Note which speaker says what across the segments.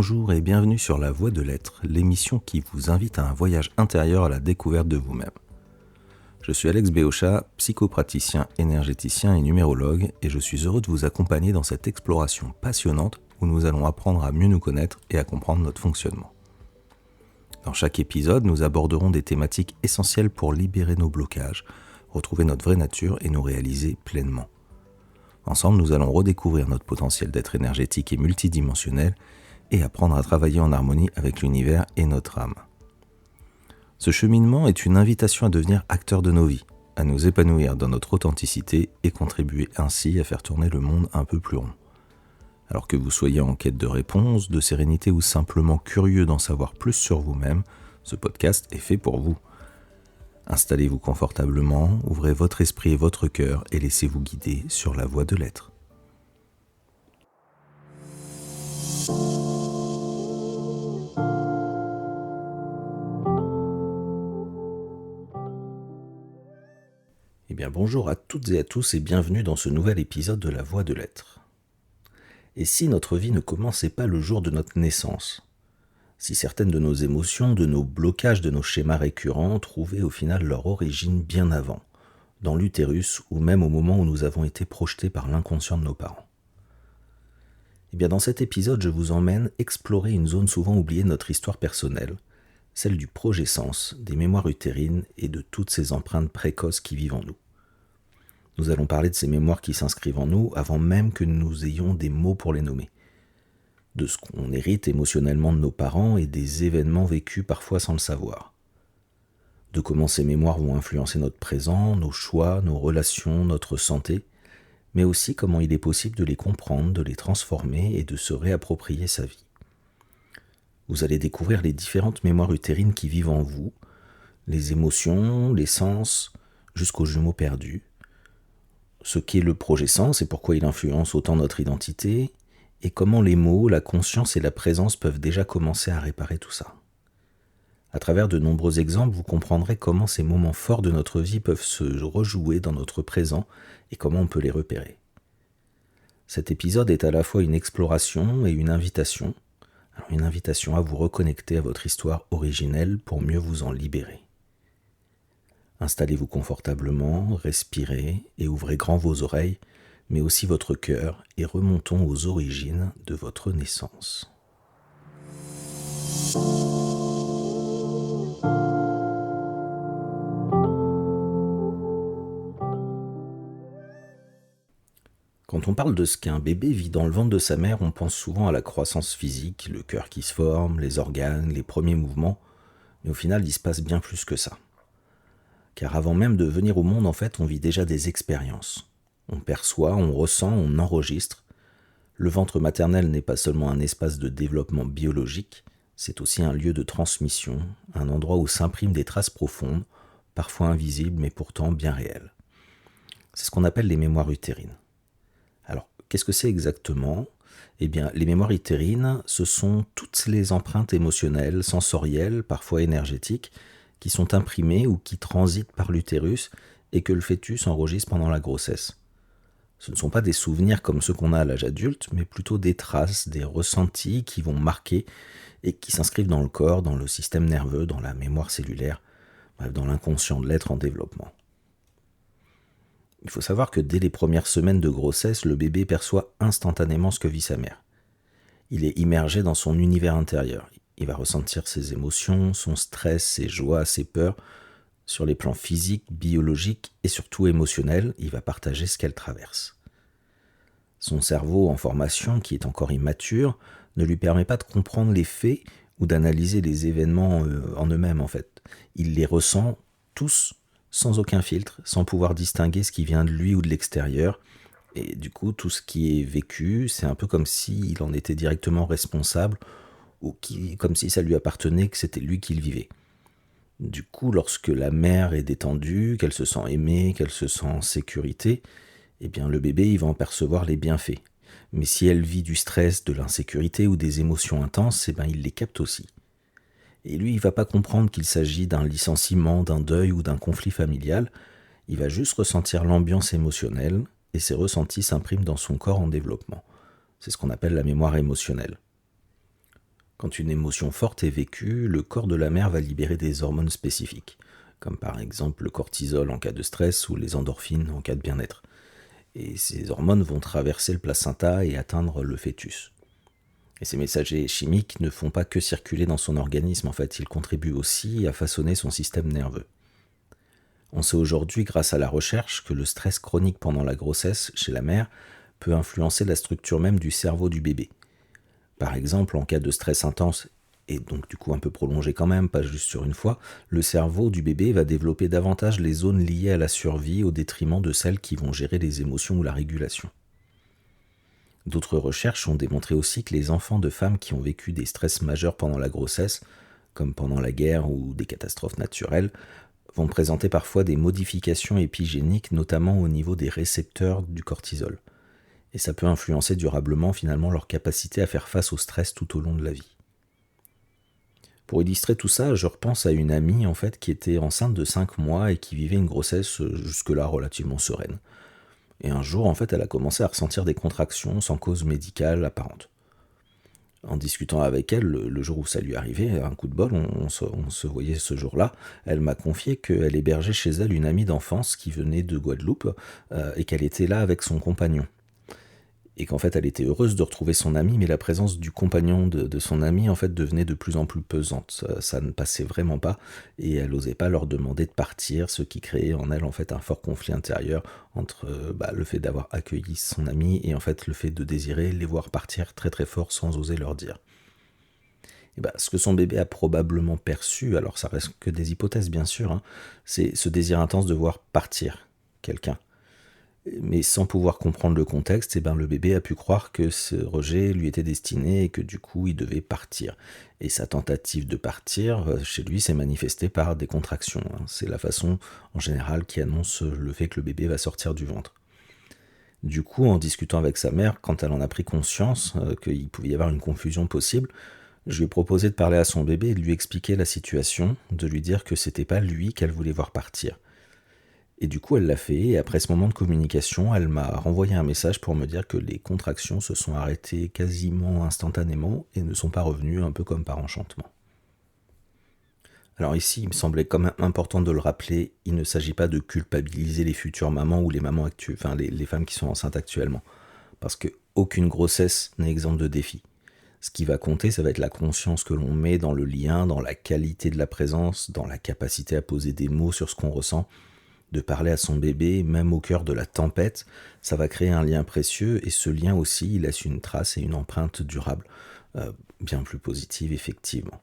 Speaker 1: Bonjour et bienvenue sur La Voie de l'Être, l'émission qui vous invite à un voyage intérieur à la découverte de vous-même. Je suis Alex Béochat, psychopraticien, énergéticien et numérologue, et je suis heureux de vous accompagner dans cette exploration passionnante où nous allons apprendre à mieux nous connaître et à comprendre notre fonctionnement. Dans chaque épisode, nous aborderons des thématiques essentielles pour libérer nos blocages, retrouver notre vraie nature et nous réaliser pleinement. Ensemble, nous allons redécouvrir notre potentiel d'être énergétique et multidimensionnel et apprendre à travailler en harmonie avec l'univers et notre âme. Ce cheminement est une invitation à devenir acteur de nos vies, à nous épanouir dans notre authenticité et contribuer ainsi à faire tourner le monde un peu plus rond. Alors que vous soyez en quête de réponses, de sérénité ou simplement curieux d'en savoir plus sur vous-même, ce podcast est fait pour vous. Installez-vous confortablement, ouvrez votre esprit et votre cœur et laissez-vous guider sur la voie de l'être. Bonjour à toutes et à tous et bienvenue dans ce nouvel épisode de La Voie de l'Être. Et si notre vie ne commençait pas le jour de notre naissance ? Si certaines de nos émotions, de nos blocages, de nos schémas récurrents trouvaient au final leur origine bien avant, dans l'utérus ou même au moment où nous avons été projetés par l'inconscient de nos parents. Dans cet épisode, je vous emmène explorer une zone souvent oubliée de notre histoire personnelle, celle du projet-sens, des mémoires utérines et de toutes ces empreintes précoces qui vivent en nous. Nous allons parler de ces mémoires qui s'inscrivent en nous avant même que nous ayons des mots pour les nommer. De ce qu'on hérite émotionnellement de nos parents et des événements vécus parfois sans le savoir. De comment ces mémoires vont influencer notre présent, nos choix, nos relations, notre santé, mais aussi comment il est possible de les comprendre, de les transformer et de se réapproprier sa vie. Vous allez découvrir les différentes mémoires utérines qui vivent en vous, les émotions, les sens, jusqu'aux jumeaux perdus, ce qu'est le projet-sens et pourquoi il influence autant notre identité, et comment les mots, la conscience et la présence peuvent déjà commencer à réparer tout ça. À travers de nombreux exemples, vous comprendrez comment ces moments forts de notre vie peuvent se rejouer dans notre présent et comment on peut les repérer. Cet épisode est à la fois une exploration et une invitation à vous reconnecter à votre histoire originelle pour mieux vous en libérer. Installez-vous confortablement, respirez et ouvrez grand vos oreilles, mais aussi votre cœur, et remontons aux origines de votre naissance. Quand on parle de ce qu'un bébé vit dans le ventre de sa mère, on pense souvent à la croissance physique, le cœur qui se forme, les organes, les premiers mouvements, mais au final, il se passe bien plus que ça. Car avant même de venir au monde, en fait, on vit déjà des expériences. On perçoit, on ressent, on enregistre. Le ventre maternel n'est pas seulement un espace de développement biologique, c'est aussi un lieu de transmission, un endroit où s'impriment des traces profondes, parfois invisibles mais pourtant bien réelles. C'est ce qu'on appelle les mémoires utérines. Alors, qu'est-ce que c'est exactement ? Les mémoires utérines, ce sont toutes les empreintes émotionnelles, sensorielles, parfois énergétiques, qui sont imprimées ou qui transitent par l'utérus et que le fœtus enregistre pendant la grossesse. Ce ne sont pas des souvenirs comme ceux qu'on a à l'âge adulte, mais plutôt des traces, des ressentis qui vont marquer et qui s'inscrivent dans le corps, dans le système nerveux, dans la mémoire cellulaire, bref, dans l'inconscient de l'être en développement. Il faut savoir que dès les premières semaines de grossesse, le bébé perçoit instantanément ce que vit sa mère. Il est immergé dans son univers intérieur. Il va ressentir ses émotions, son stress, ses joies, ses peurs. Sur les plans physiques, biologiques et surtout émotionnels, il va partager ce qu'elle traverse. Son cerveau en formation, qui est encore immature, ne lui permet pas de comprendre les faits ou d'analyser les événements en eux-mêmes en fait. Il les ressent tous sans aucun filtre, sans pouvoir distinguer ce qui vient de lui ou de l'extérieur. Et du coup, tout ce qui est vécu, c'est un peu comme s'il en était directement responsable ou comme si ça lui appartenait, que c'était lui qui le vivait. Du coup, lorsque la mère est détendue, qu'elle se sent aimée, qu'elle se sent en sécurité, le bébé il va en percevoir les bienfaits. Mais si elle vit du stress, de l'insécurité ou des émotions intenses, il les capte aussi. Et lui, il ne va pas comprendre qu'il s'agit d'un licenciement, d'un deuil ou d'un conflit familial. Il va juste ressentir l'ambiance émotionnelle et ces ressentis s'impriment dans son corps en développement. C'est ce qu'on appelle la mémoire émotionnelle. Quand une émotion forte est vécue, le corps de la mère va libérer des hormones spécifiques, comme par exemple le cortisol en cas de stress ou les endorphines en cas de bien-être. Et ces hormones vont traverser le placenta et atteindre le fœtus. Et ces messagers chimiques ne font pas que circuler dans son organisme, en fait, ils contribuent aussi à façonner son système nerveux. On sait aujourd'hui, grâce à la recherche, que le stress chronique pendant la grossesse chez la mère peut influencer la structure même du cerveau du bébé. Par exemple, en cas de stress intense, et donc du coup un peu prolongé quand même, pas juste sur une fois, le cerveau du bébé va développer davantage les zones liées à la survie au détriment de celles qui vont gérer les émotions ou la régulation. D'autres recherches ont démontré aussi que les enfants de femmes qui ont vécu des stress majeurs pendant la grossesse, comme pendant la guerre ou des catastrophes naturelles, vont présenter parfois des modifications épigéniques, notamment au niveau des récepteurs du cortisol. Et ça peut influencer durablement finalement leur capacité à faire face au stress tout au long de la vie. Pour illustrer tout ça, je repense à une amie en fait qui était enceinte de 5 mois et qui vivait une grossesse jusque-là relativement sereine. Et un jour, en fait, elle a commencé à ressentir des contractions sans cause médicale apparente. En discutant avec elle, le jour où ça lui arrivait, un coup de bol, on se voyait ce jour-là, elle m'a confié qu'elle hébergeait chez elle une amie d'enfance qui venait de Guadeloupe et qu'elle était là avec son compagnon. Et qu'en fait, elle était heureuse de retrouver son ami, mais la présence du compagnon de son ami, en fait, devenait de plus en plus pesante. Ça ne passait vraiment pas, et elle n'osait pas leur demander de partir, ce qui créait en elle, en fait, un fort conflit intérieur entre le fait d'avoir accueilli son ami et, en fait, le fait de désirer les voir partir très très fort sans oser leur dire. Et ce que son bébé a probablement perçu, alors ça reste que des hypothèses bien sûr, hein, c'est ce désir intense de voir partir quelqu'un. Mais sans pouvoir comprendre le contexte, le bébé a pu croire que ce rejet lui était destiné et que du coup il devait partir. Et sa tentative de partir, chez lui, s'est manifestée par des contractions, hein. C'est la façon en général qui annonce le fait que le bébé va sortir du ventre. Du coup, en discutant avec sa mère, quand elle en a pris conscience qu'il pouvait y avoir une confusion possible, je lui ai proposé de parler à son bébé et de lui expliquer la situation, de lui dire que c'était pas lui qu'elle voulait voir partir. Et du coup, elle l'a fait, et après ce moment de communication, elle m'a renvoyé un message pour me dire que les contractions se sont arrêtées quasiment instantanément et ne sont pas revenues, un peu comme par enchantement. Alors ici, il me semblait quand même important de le rappeler, il ne s'agit pas de culpabiliser les futures mamans ou les mamans actuelles, enfin les femmes qui sont enceintes actuellement, parce qu'aucune grossesse n'est exempte de défis. Ce qui va compter, ça va être la conscience que l'on met dans le lien, dans la qualité de la présence, dans la capacité à poser des mots sur ce qu'on ressent, de parler à son bébé, même au cœur de la tempête, ça va créer un lien précieux et ce lien aussi, il laisse une trace et une empreinte durable, bien plus positive effectivement.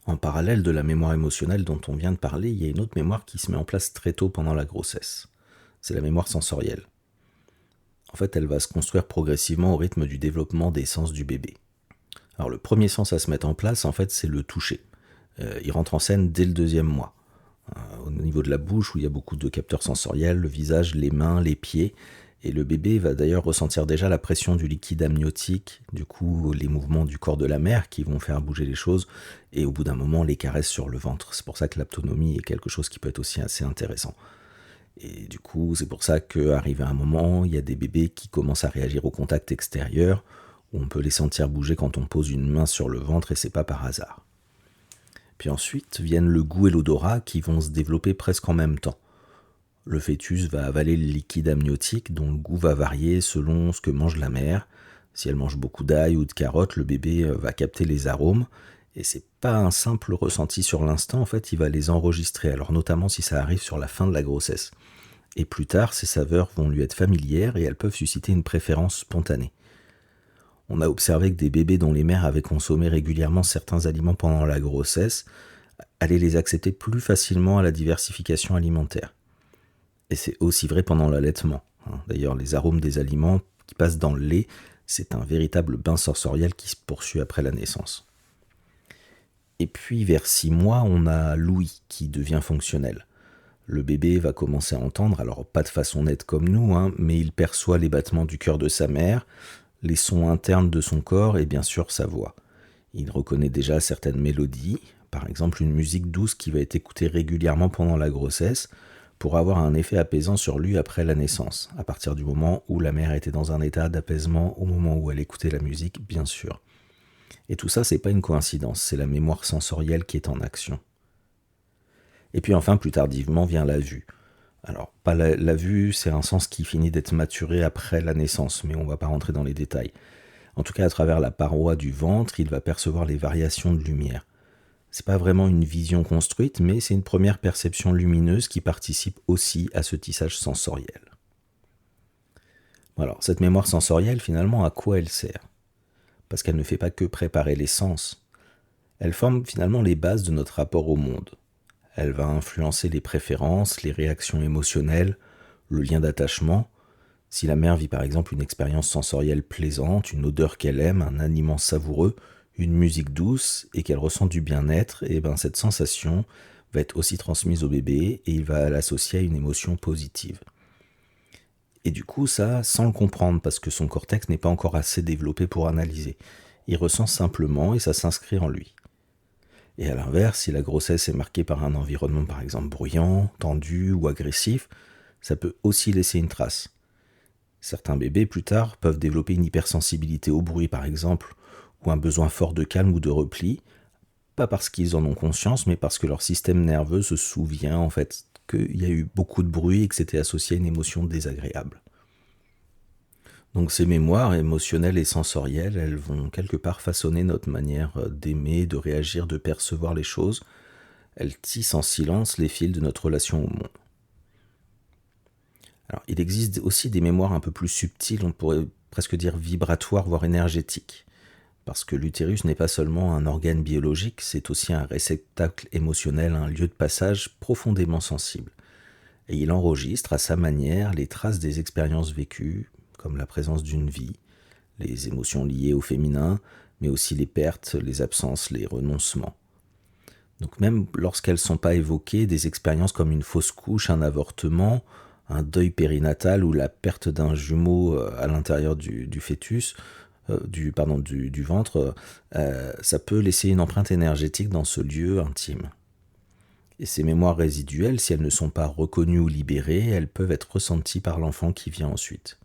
Speaker 1: En parallèle de la mémoire émotionnelle dont on vient de parler, il y a une autre mémoire qui se met en place très tôt pendant la grossesse. C'est la mémoire sensorielle. En fait, elle va se construire progressivement au rythme du développement des sens du bébé. Alors le premier sens à se mettre en place, en fait, c'est le toucher. Il rentre en scène dès le 2e mois. Au niveau de la bouche, où il y a beaucoup de capteurs sensoriels, le visage, les mains, les pieds. Et le bébé va d'ailleurs ressentir déjà la pression du liquide amniotique, du coup les mouvements du corps de la mère qui vont faire bouger les choses, et au bout d'un moment les caresses sur le ventre. C'est pour ça que l'autonomie est quelque chose qui peut être aussi assez intéressant. Et du coup, c'est pour ça qu'arrivé à un moment, il y a des bébés qui commencent à réagir au contact extérieur, où on peut les sentir bouger quand on pose une main sur le ventre, et c'est pas par hasard. Puis ensuite viennent le goût et l'odorat qui vont se développer presque en même temps. Le fœtus va avaler le liquide amniotique dont le goût va varier selon ce que mange la mère. Si elle mange beaucoup d'ail ou de carottes, le bébé va capter les arômes. Et c'est pas un simple ressenti sur l'instant, en fait, il va les enregistrer, alors notamment si ça arrive sur la fin de la grossesse. Et plus tard, ces saveurs vont lui être familières et elles peuvent susciter une préférence spontanée. On a observé que des bébés dont les mères avaient consommé régulièrement certains aliments pendant la grossesse allaient les accepter plus facilement à la diversification alimentaire. Et c'est aussi vrai pendant l'allaitement. D'ailleurs, les arômes des aliments qui passent dans le lait, c'est un véritable bain sensoriel qui se poursuit après la naissance. Et puis, vers 6 mois, on a l'ouïe qui devient fonctionnel. Le bébé va commencer à entendre, alors pas de façon nette comme nous, mais il perçoit les battements du cœur de sa mère, les sons internes de son corps et bien sûr sa voix. Il reconnaît déjà certaines mélodies, par exemple une musique douce qui va être écoutée régulièrement pendant la grossesse pour avoir un effet apaisant sur lui après la naissance, à partir du moment où la mère était dans un état d'apaisement au moment où elle écoutait la musique, bien sûr. Et tout ça, c'est pas une coïncidence, c'est la mémoire sensorielle qui est en action. Et puis enfin, plus tardivement, vient la vue. Alors, pas la vue, c'est un sens qui finit d'être maturé après la naissance, mais on va pas rentrer dans les détails. En tout cas, à travers la paroi du ventre, il va percevoir les variations de lumière. C'est pas vraiment une vision construite, mais c'est une première perception lumineuse qui participe aussi à ce tissage sensoriel. Alors, cette mémoire sensorielle, finalement, à quoi elle sert? Parce qu'elle ne fait pas que préparer les sens. Elle forme finalement les bases de notre rapport au monde. Elle va influencer les préférences, les réactions émotionnelles, le lien d'attachement. Si la mère vit par exemple une expérience sensorielle plaisante, une odeur qu'elle aime, un aliment savoureux, une musique douce et qu'elle ressent du bien-être, et ben cette sensation va être aussi transmise au bébé et il va l'associer à une émotion positive. Et du coup, ça, sans le comprendre, parce que son cortex n'est pas encore assez développé pour analyser. Il ressent simplement et ça s'inscrit en lui. Et à l'inverse, si la grossesse est marquée par un environnement par exemple bruyant, tendu ou agressif, ça peut aussi laisser une trace. Certains bébés, plus tard, peuvent développer une hypersensibilité au bruit par exemple, ou un besoin fort de calme ou de repli, pas parce qu'ils en ont conscience, mais parce que leur système nerveux se souvient en fait qu'il y a eu beaucoup de bruit et que c'était associé à une émotion désagréable. Donc ces mémoires émotionnelles et sensorielles, elles vont quelque part façonner notre manière d'aimer, de réagir, de percevoir les choses. Elles tissent en silence les fils de notre relation au monde. Alors, il existe aussi des mémoires un peu plus subtiles, on pourrait presque dire vibratoires, voire énergétiques. Parce que l'utérus n'est pas seulement un organe biologique, c'est aussi un réceptacle émotionnel, un lieu de passage profondément sensible. Et il enregistre à sa manière les traces des expériences vécues, comme la présence d'une vie, les émotions liées au féminin, mais aussi les pertes, les absences, les renoncements. Donc même lorsqu'elles ne sont pas évoquées, des expériences comme une fausse couche, un avortement, un deuil périnatal ou la perte d'un jumeau à l'intérieur du fœtus, du ventre, ça peut laisser une empreinte énergétique dans ce lieu intime. Et ces mémoires résiduelles, si elles ne sont pas reconnues ou libérées, elles peuvent être ressenties par l'enfant qui vient ensuite.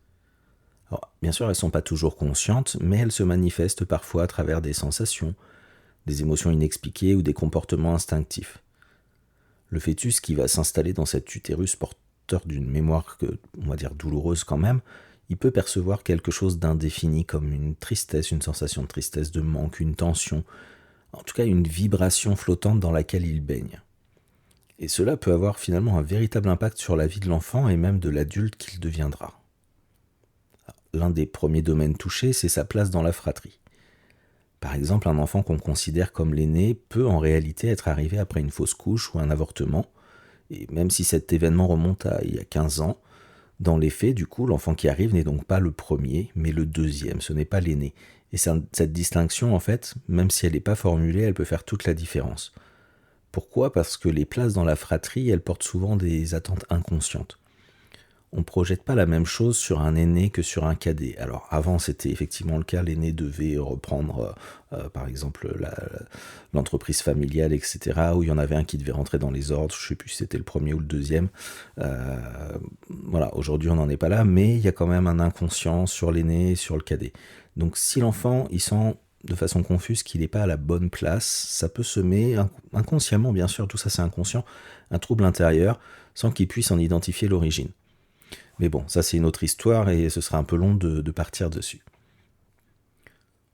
Speaker 1: Alors, bien sûr, elles ne sont pas toujours conscientes, mais elles se manifestent parfois à travers des sensations, des émotions inexpliquées ou des comportements instinctifs. Le fœtus qui va s'installer dans cet utérus porteur d'une mémoire on va dire douloureuse quand même, il peut percevoir quelque chose d'indéfini comme une tristesse, une sensation de tristesse, de manque, une tension, en tout cas une vibration flottante dans laquelle il baigne. Et cela peut avoir finalement un véritable impact sur la vie de l'enfant et même de l'adulte qu'il deviendra. L'un des premiers domaines touchés, c'est sa place dans la fratrie. Par exemple, un enfant qu'on considère comme l'aîné peut en réalité être arrivé après une fausse couche ou un avortement, et même si cet événement remonte à il y a 15 ans, dans les faits, du coup, l'enfant qui arrive n'est donc pas le premier, mais le deuxième, ce n'est pas l'aîné. Et cette distinction, en fait, même si elle n'est pas formulée, elle peut faire toute la différence. Pourquoi ? Parce que les places dans la fratrie, elles portent souvent des attentes inconscientes. On ne projette pas la même chose sur un aîné que sur un cadet. Alors avant c'était effectivement le cas, l'aîné devait reprendre par exemple l'entreprise familiale, etc. Où il y en avait un qui devait rentrer dans les ordres, je ne sais plus si c'était le premier ou le deuxième. Voilà, aujourd'hui on n'en est pas là, mais il y a quand même un inconscient sur l'aîné et sur le cadet. Donc si l'enfant il sent de façon confuse qu'il n'est pas à la bonne place, ça peut semer inconsciemment, bien sûr, tout ça c'est inconscient, un trouble intérieur sans qu'il puisse en identifier l'origine. Mais bon, ça c'est une autre histoire et ce sera un peu long de partir dessus.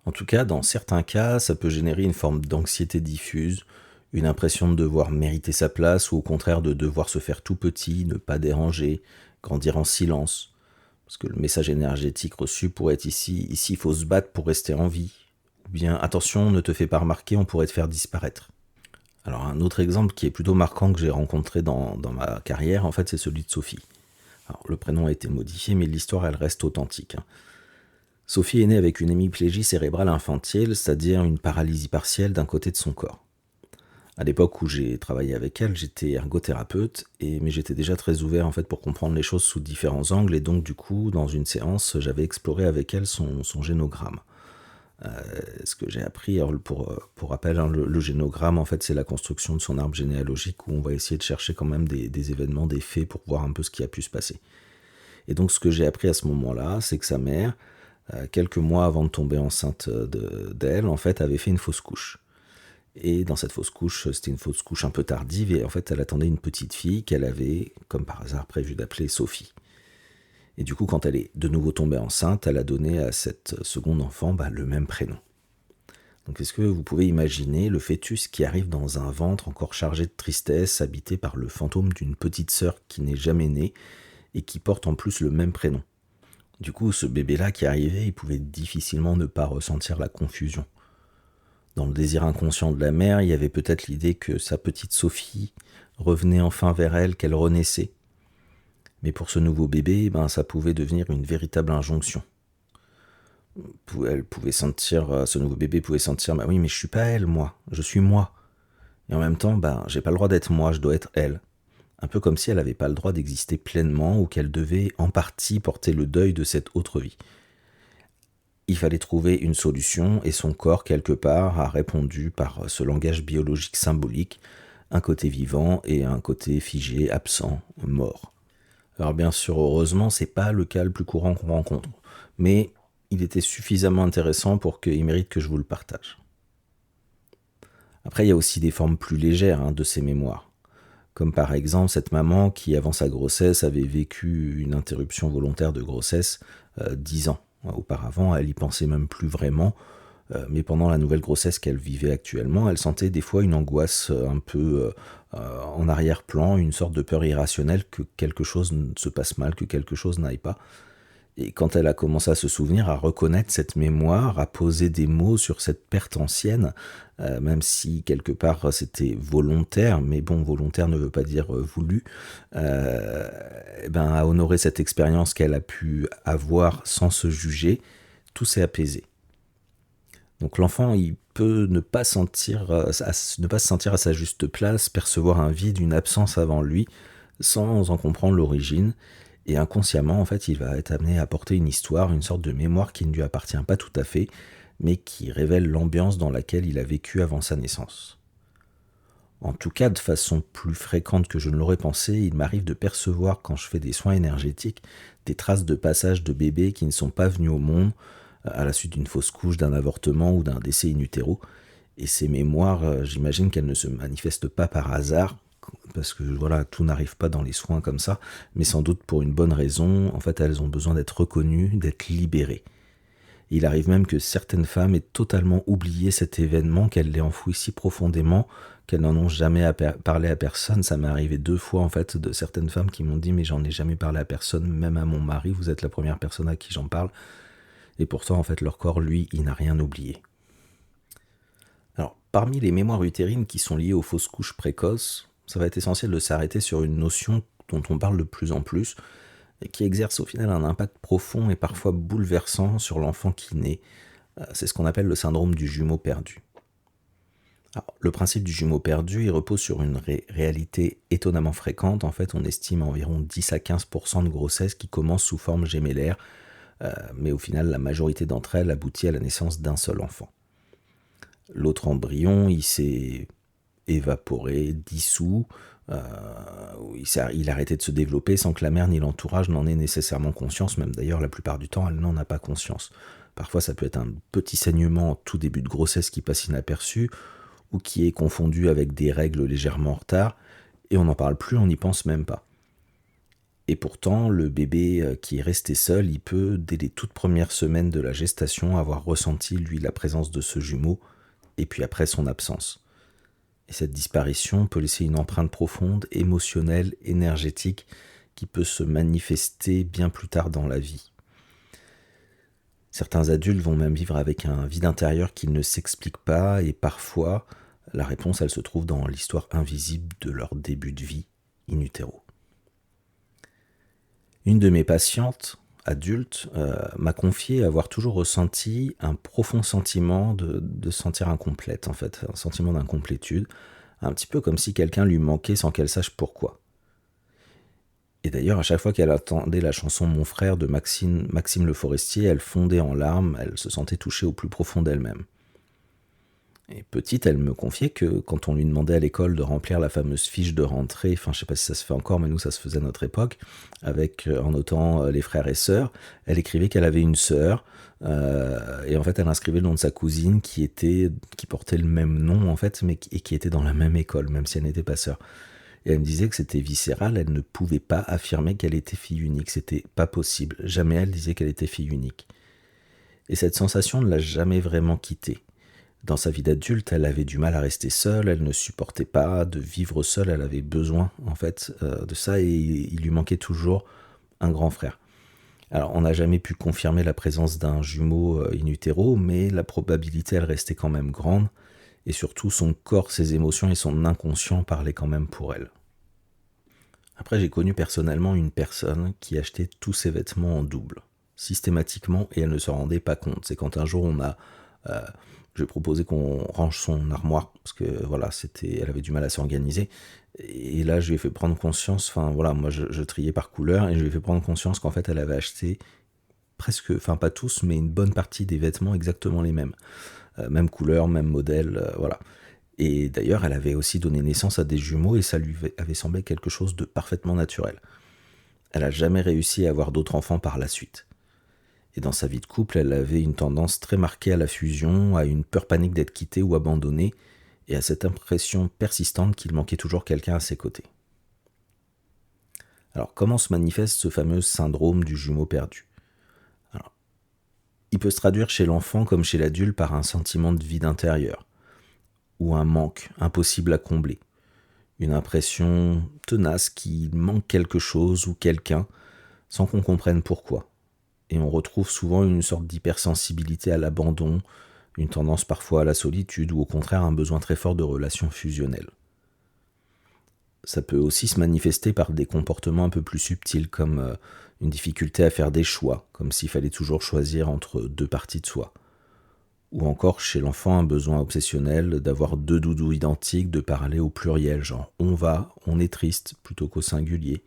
Speaker 1: En tout cas, dans certains cas, ça peut générer une forme d'anxiété diffuse, une impression de devoir mériter sa place ou au contraire de devoir se faire tout petit, ne pas déranger, grandir en silence. Parce que le message énergétique reçu pourrait être ici il faut se battre pour rester en vie. Ou bien attention, ne te fais pas remarquer, on pourrait te faire disparaître. Alors un autre exemple qui est plutôt marquant que j'ai rencontré dans ma carrière, en fait, c'est celui de Sophie. Alors, le prénom a été modifié, mais l'histoire, elle reste authentique. Sophie est née avec une hémiplégie cérébrale infantile, c'est-à-dire une paralysie partielle d'un côté de son corps. À l'époque où j'ai travaillé avec elle, j'étais ergothérapeute, mais j'étais déjà très ouvert en fait pour comprendre les choses sous différents angles, et donc du coup, dans une séance, j'avais exploré avec elle son génogramme. Ce que j'ai appris, alors pour rappel, hein, le génogramme, en fait, c'est la construction de son arbre généalogique où on va essayer de chercher quand même des événements, des faits pour voir un peu ce qui a pu se passer. Et donc, ce que j'ai appris à ce moment-là, c'est que sa mère quelques mois avant de tomber enceinte d'elle, en fait, avait fait une fausse couche. Et dans cette fausse couche, c'était une fausse couche un peu tardive, et en fait, elle attendait une petite fille qu'elle avait, comme par hasard, prévu d'appeler Sophie. Et du coup, quand elle est de nouveau tombée enceinte, elle a donné à cette seconde enfant le même prénom. Donc est-ce que vous pouvez imaginer le fœtus qui arrive dans un ventre encore chargé de tristesse, habité par le fantôme d'une petite sœur qui n'est jamais née et qui porte en plus le même prénom? Du coup, ce bébé-là qui arrivait, il pouvait difficilement ne pas ressentir la confusion. Dans le désir inconscient de la mère, il y avait peut-être l'idée que sa petite Sophie revenait enfin vers elle, qu'elle renaissait. Mais pour ce nouveau bébé, ça pouvait devenir une véritable injonction. Elle pouvait sentir, ce nouveau bébé pouvait sentir, oui, mais je suis pas elle, moi, je suis moi. Et en même temps, j'ai pas le droit d'être moi, je dois être elle. Un peu comme si elle n'avait pas le droit d'exister pleinement ou qu'elle devait en partie porter le deuil de cette autre vie. Il fallait trouver une solution et son corps, quelque part, a répondu par ce langage biologique symbolique, un côté vivant et un côté figé, absent, mort. Alors bien sûr, heureusement, c'est pas le cas le plus courant qu'on rencontre, mais il était suffisamment intéressant pour qu'il mérite que je vous le partage. Après, il y a aussi des formes plus légères de ces mémoires. Comme par exemple cette maman qui, avant sa grossesse, avait vécu une interruption volontaire de grossesse 10 ans. Auparavant, elle y pensait même plus vraiment, mais pendant la nouvelle grossesse qu'elle vivait actuellement, elle sentait des fois une angoisse un peu en arrière-plan, une sorte de peur irrationnelle que quelque chose se passe mal, que quelque chose n'aille pas. Et quand elle a commencé à se souvenir, à reconnaître cette mémoire, à poser des mots sur cette perte ancienne, même si quelque part c'était volontaire, mais bon, volontaire ne veut pas dire voulu, à honorer cette expérience qu'elle a pu avoir sans se juger, tout s'est apaisé. Donc l'enfant, il peut ne pas se sentir à sa juste place, percevoir un vide, une absence avant lui, sans en comprendre l'origine. Et inconsciemment, en fait, il va être amené à porter une histoire, une sorte de mémoire qui ne lui appartient pas tout à fait, mais qui révèle l'ambiance dans laquelle il a vécu avant sa naissance. En tout cas, de façon plus fréquente que je ne l'aurais pensé, il m'arrive de percevoir, quand je fais des soins énergétiques, des traces de passage de bébés qui ne sont pas venus au monde à la suite d'une fausse couche, d'un avortement ou d'un décès in utero. Et ces mémoires, j'imagine qu'elles ne se manifestent pas par hasard, parce que voilà, tout n'arrive pas dans les soins comme ça, mais sans doute pour une bonne raison. En fait, elles ont besoin d'être reconnues, d'être libérées. Il arrive même que certaines femmes aient totalement oublié cet événement, qu'elles l'aient enfoui si profondément qu'elles n'en ont jamais parlé à personne. Ça m'est arrivé 2 fois en fait, de certaines femmes qui m'ont dit mais j'en ai jamais parlé à personne, même à mon mari, vous êtes la première personne à qui j'en parle. Et pourtant en fait leur corps, lui, il n'a rien oublié. Alors, parmi les mémoires utérines qui sont liées aux fausses couches précoces, ça va être essentiel de s'arrêter sur une notion dont on parle de plus en plus et qui exerce au final un impact profond et parfois bouleversant sur l'enfant qui naît. C'est ce qu'on appelle le syndrome du jumeau perdu. Alors, le principe du jumeau perdu, il repose sur une réalité étonnamment fréquente. En fait, on estime environ 10 à 15% de grossesses qui commencent sous forme gémellaire, mais au final, la majorité d'entre elles aboutit à la naissance d'un seul enfant. L'autre embryon, il s'est évaporé, dissous, il a arrêté de se développer sans que la mère ni l'entourage n'en aient nécessairement conscience. Même d'ailleurs, la plupart du temps, elle n'en a pas conscience. Parfois, ça peut être un petit saignement en tout début de grossesse qui passe inaperçu ou qui est confondu avec des règles légèrement en retard, et on n'en parle plus, on n'y pense même pas. Et pourtant, le bébé qui est resté seul, il peut, dès les toutes premières semaines de la gestation, avoir ressenti, lui, la présence de ce jumeau, et puis après son absence. Et cette disparition peut laisser une empreinte profonde, émotionnelle, énergétique, qui peut se manifester bien plus tard dans la vie. Certains adultes vont même vivre avec un vide intérieur qui ne s'explique pas, et parfois, la réponse, elle se trouve dans l'histoire invisible de leur début de vie in utero. Une de mes patientes, adulte, m'a confié avoir toujours ressenti un profond sentiment de se sentir incomplète, en fait, un sentiment d'incomplétude, un petit peu comme si quelqu'un lui manquait sans qu'elle sache pourquoi. Et d'ailleurs, à chaque fois qu'elle entendait la chanson Mon frère de Maxime Le Forestier, elle fondait en larmes, elle se sentait touchée au plus profond d'elle-même. Et petite, elle me confiait que quand on lui demandait à l'école de remplir la fameuse fiche de rentrée, enfin je sais pas si ça se fait encore, mais nous ça se faisait à notre époque, avec en notant les frères et sœurs, elle écrivait qu'elle avait une sœur, et en fait elle inscrivait le nom de sa cousine qui portait le même nom en fait, et qui était dans la même école, même si elle n'était pas sœur. Et elle me disait que c'était viscéral, elle ne pouvait pas affirmer qu'elle était fille unique, c'était pas possible. Jamais elle disait qu'elle était fille unique. Et cette sensation ne l'a jamais vraiment quittée. Dans sa vie d'adulte, elle avait du mal à rester seule, elle ne supportait pas de vivre seule, elle avait besoin en fait de ça et il lui manquait toujours un grand frère. Alors on n'a jamais pu confirmer la présence d'un jumeau in utero, mais la probabilité elle restait quand même grande et surtout son corps, ses émotions et son inconscient parlaient quand même pour elle. Après j'ai connu personnellement une personne qui achetait tous ses vêtements en double, systématiquement et elle ne se rendait pas compte. C'est quand un jour euh, je lui ai proposé qu'on range son armoire parce que voilà, elle avait du mal à s'organiser. Et là, je lui ai fait prendre conscience. Enfin voilà, moi je triais par couleur et je lui ai fait prendre conscience qu'en fait, elle avait acheté presque, enfin pas tous, mais une bonne partie des vêtements exactement les mêmes, même couleur, même modèle, voilà. Et d'ailleurs, elle avait aussi donné naissance à des jumeaux et ça lui avait semblé quelque chose de parfaitement naturel. Elle n'a jamais réussi à avoir d'autres enfants par la suite. Et dans sa vie de couple, elle avait une tendance très marquée à la fusion, à une peur panique d'être quittée ou abandonnée, et à cette impression persistante qu'il manquait toujours quelqu'un à ses côtés. Alors comment se manifeste ce fameux syndrome du jumeau perdu? Alors, il peut se traduire chez l'enfant comme chez l'adulte par un sentiment de vide intérieur, ou un manque impossible à combler, une impression tenace qu'il manque quelque chose ou quelqu'un, sans qu'on comprenne pourquoi. Et on retrouve souvent une sorte d'hypersensibilité à l'abandon, une tendance parfois à la solitude ou au contraire un besoin très fort de relations fusionnelles. Ça peut aussi se manifester par des comportements un peu plus subtils comme une difficulté à faire des choix, comme s'il fallait toujours choisir entre deux parties de soi. Ou encore chez l'enfant un besoin obsessionnel d'avoir deux doudous identiques, de parler au pluriel, genre on va, on est triste plutôt qu'au singulier.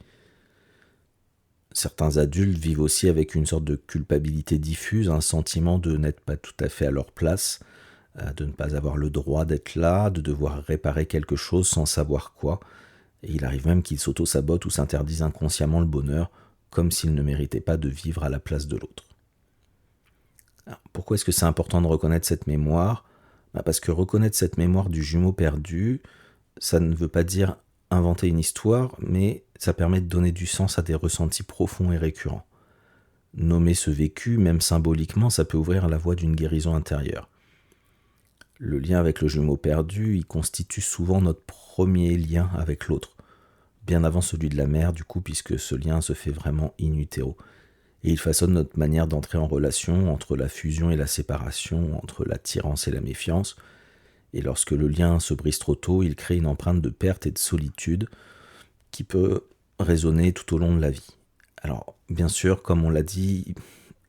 Speaker 1: Certains adultes vivent aussi avec une sorte de culpabilité diffuse, un sentiment de n'être pas tout à fait à leur place, de ne pas avoir le droit d'être là, de devoir réparer quelque chose sans savoir quoi. Et il arrive même qu'ils s'auto-sabotent ou s'interdisent inconsciemment le bonheur, comme s'ils ne méritaient pas de vivre à la place de l'autre. Alors, pourquoi est-ce que c'est important de reconnaître cette mémoire? Parce que reconnaître cette mémoire du jumeau perdu, ça ne veut pas dire inventer une histoire, mais ça permet de donner du sens à des ressentis profonds et récurrents. Nommer ce vécu, même symboliquement, ça peut ouvrir la voie d'une guérison intérieure. Le lien avec le jumeau perdu, il constitue souvent notre premier lien avec l'autre, bien avant celui de la mère, du coup, puisque ce lien se fait vraiment in utero. Et il façonne notre manière d'entrer en relation entre la fusion et la séparation, entre l'attirance et la méfiance. Et lorsque le lien se brise trop tôt, il crée une empreinte de perte et de solitude qui peut résonner tout au long de la vie. Alors, bien sûr, comme on l'a dit,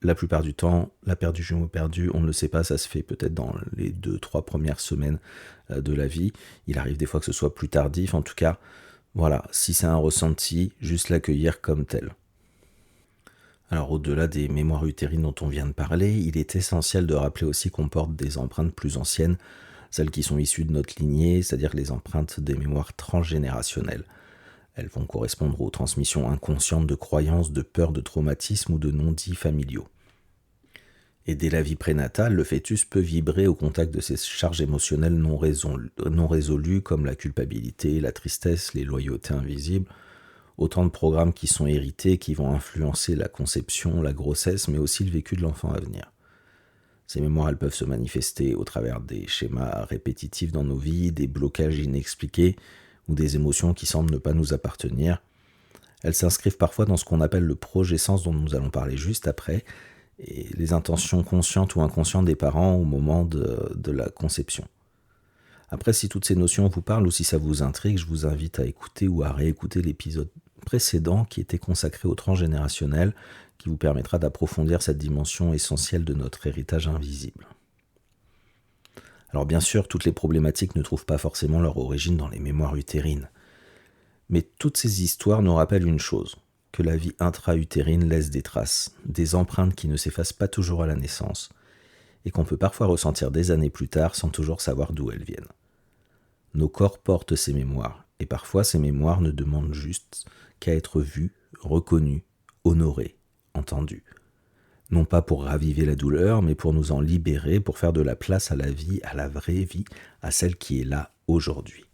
Speaker 1: la plupart du temps, la perte du jumeau perdu, on ne le sait pas, ça se fait peut-être dans les 2-3 premières semaines de la vie. Il arrive des fois que ce soit plus tardif. En tout cas, voilà, si c'est un ressenti, juste l'accueillir comme tel. Alors au-delà des mémoires utérines dont on vient de parler, il est essentiel de rappeler aussi qu'on porte des empreintes plus anciennes, celles qui sont issues de notre lignée, c'est-à-dire les empreintes des mémoires transgénérationnelles. Elles vont correspondre aux transmissions inconscientes de croyances, de peurs, de traumatismes ou de non-dits familiaux. Et dès la vie prénatale, le fœtus peut vibrer au contact de ces charges émotionnelles non résolues comme la culpabilité, la tristesse, les loyautés invisibles, autant de programmes qui sont hérités, qui vont influencer la conception, la grossesse, mais aussi le vécu de l'enfant à venir. Ces mémoires, elles peuvent se manifester au travers des schémas répétitifs dans nos vies, des blocages inexpliqués ou des émotions qui semblent ne pas nous appartenir. Elles s'inscrivent parfois dans ce qu'on appelle le projet-sens dont nous allons parler juste après, et les intentions conscientes ou inconscientes des parents au moment de la conception. Après, si toutes ces notions vous parlent ou si ça vous intrigue, je vous invite à écouter ou à réécouter l'épisode précédent qui était consacré au transgénérationnel, qui vous permettra d'approfondir cette dimension essentielle de notre héritage invisible. Alors bien sûr, toutes les problématiques ne trouvent pas forcément leur origine dans les mémoires utérines. Mais toutes ces histoires nous rappellent une chose, que la vie intra-utérine laisse des traces, des empreintes qui ne s'effacent pas toujours à la naissance, et qu'on peut parfois ressentir des années plus tard sans toujours savoir d'où elles viennent. Nos corps portent ces mémoires, et parfois ces mémoires ne demandent juste qu'à être vues, reconnues, honorées, entendues. Non pas pour raviver la douleur, mais pour nous en libérer, pour faire de la place à la vie, à la vraie vie, à celle qui est là aujourd'hui.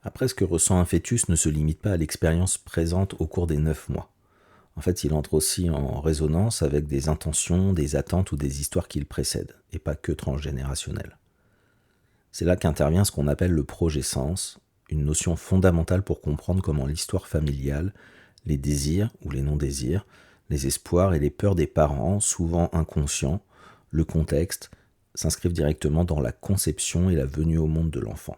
Speaker 1: Après, ce que ressent un fœtus ne se limite pas à l'expérience présente au cours des 9 mois. En fait, il entre aussi en résonance avec des intentions, des attentes ou des histoires qui le précèdent, et pas que transgénérationnelles. C'est là qu'intervient ce qu'on appelle le projet-sens, une notion fondamentale pour comprendre comment l'histoire familiale, les désirs ou les non-désirs, les espoirs et les peurs des parents, souvent inconscients, le contexte, s'inscrivent directement dans la conception et la venue au monde de l'enfant.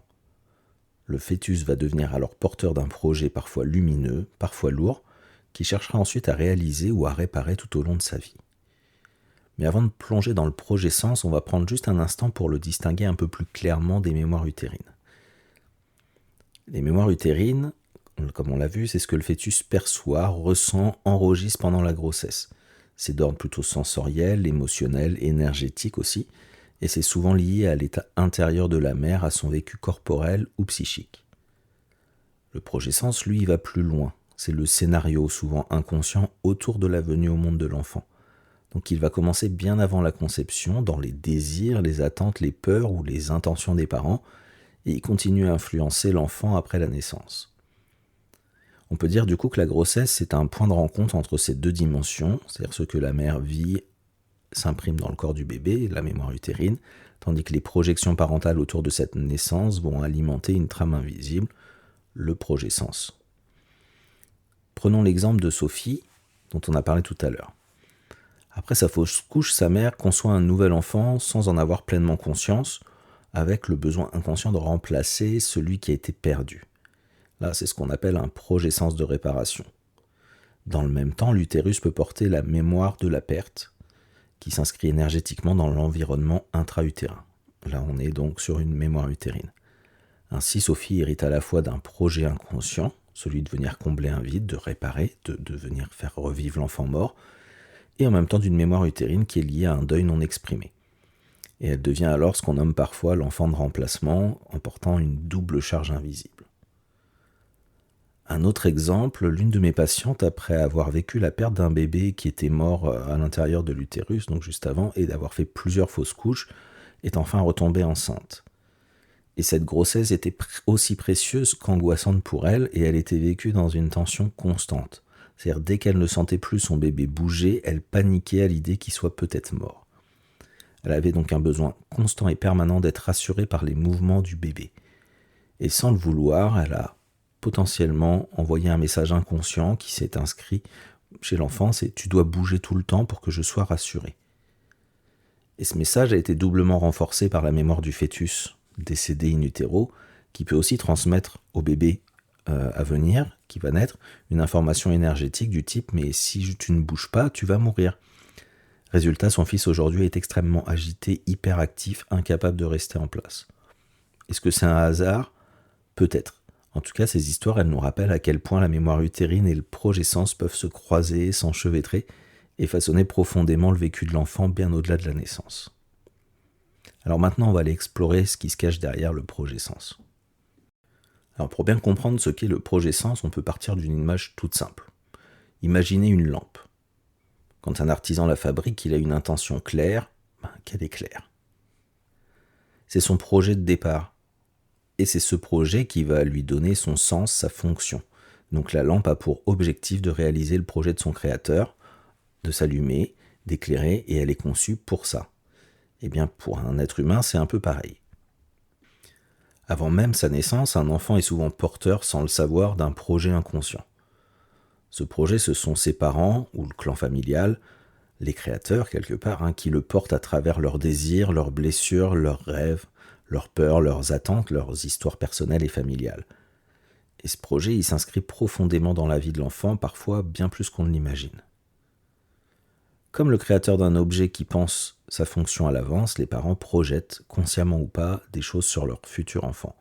Speaker 1: Le fœtus va devenir alors porteur d'un projet parfois lumineux, parfois lourd, qui cherchera ensuite à réaliser ou à réparer tout au long de sa vie. Mais avant de plonger dans le projet-sens, on va prendre juste un instant pour le distinguer un peu plus clairement des mémoires utérines. Les mémoires utérines, comme on l'a vu, c'est ce que le fœtus perçoit, ressent, enregistre pendant la grossesse. C'est d'ordre plutôt sensoriel, émotionnel, énergétique aussi, et c'est souvent lié à l'état intérieur de la mère, à son vécu corporel ou psychique. Le projet-sens, lui, il va plus loin. C'est le scénario, souvent inconscient, autour de la venue au monde de l'enfant. Donc il va commencer bien avant la conception, dans les désirs, les attentes, les peurs ou les intentions des parents, et il continue à influencer l'enfant après la naissance. On peut dire du coup que la grossesse, c'est un point de rencontre entre ces deux dimensions, c'est-à-dire ce que la mère vit s'imprime dans le corps du bébé, la mémoire utérine, tandis que les projections parentales autour de cette naissance vont alimenter une trame invisible, le projet-sens. Prenons l'exemple de Sophie, dont on a parlé tout à l'heure. Après sa fausse couche, sa mère conçoit un nouvel enfant sans en avoir pleinement conscience, avec le besoin inconscient de remplacer celui qui a été perdu. Là, c'est ce qu'on appelle un projet-sens de réparation. Dans le même temps, l'utérus peut porter la mémoire de la perte, qui s'inscrit énergétiquement dans l'environnement intra-utérin. Là, on est donc sur une mémoire utérine. Ainsi, Sophie hérite à la fois d'un projet inconscient, celui de venir combler un vide, de réparer, de venir faire revivre l'enfant mort, et en même temps d'une mémoire utérine qui est liée à un deuil non exprimé. Et elle devient alors ce qu'on nomme parfois l'enfant de remplacement, en portant une double charge invisible. Un autre exemple, l'une de mes patientes, après avoir vécu la perte d'un bébé qui était mort à l'intérieur de l'utérus, donc juste avant, et d'avoir fait plusieurs fausses couches, est enfin retombée enceinte. Et cette grossesse était aussi précieuse qu'angoissante pour elle, et elle était vécue dans une tension constante. C'est-à-dire, dès qu'elle ne sentait plus son bébé bouger, elle paniquait à l'idée qu'il soit peut-être mort. Elle avait donc un besoin constant et permanent d'être rassurée par les mouvements du bébé. Et sans le vouloir, elle a potentiellement envoyé un message inconscient qui s'est inscrit chez l'enfant, c'est « tu dois bouger tout le temps pour que je sois rassuré ». Et ce message a été doublement renforcé par la mémoire du fœtus décédé in utero, qui peut aussi transmettre au bébé à venir, qui va naître, une information énergétique du type « mais si tu ne bouges pas, tu vas mourir ». Résultat, son fils aujourd'hui est extrêmement agité, hyperactif, incapable de rester en place. Est-ce que c'est un hasard ? Peut-être. En tout cas, ces histoires, elles nous rappellent à quel point la mémoire utérine et le projet-sens peuvent se croiser, s'enchevêtrer et façonner profondément le vécu de l'enfant bien au-delà de la naissance. Alors maintenant, on va aller explorer ce qui se cache derrière le projet-sens. Alors pour bien comprendre ce qu'est le projet-sens, on peut partir d'une image toute simple. Imaginez une lampe. Quand un artisan la fabrique, il a une intention claire, qu'elle est claire. C'est son projet de départ. Et c'est ce projet qui va lui donner son sens, sa fonction. Donc la lampe a pour objectif de réaliser le projet de son créateur, de s'allumer, d'éclairer, et elle est conçue pour ça. Eh bien, pour un être humain, c'est un peu pareil. Avant même sa naissance, un enfant est souvent porteur, sans le savoir, d'un projet inconscient. Ce projet, ce sont ses parents, ou le clan familial, les créateurs quelque part, qui le portent à travers leurs désirs, leurs blessures, leurs rêves, leurs peurs, leurs attentes, leurs histoires personnelles et familiales. Et ce projet, il s'inscrit profondément dans la vie de l'enfant, parfois bien plus qu'on ne l'imagine. Comme le créateur d'un objet qui pense sa fonction à l'avance, les parents projettent, consciemment ou pas, des choses sur leur futur enfant.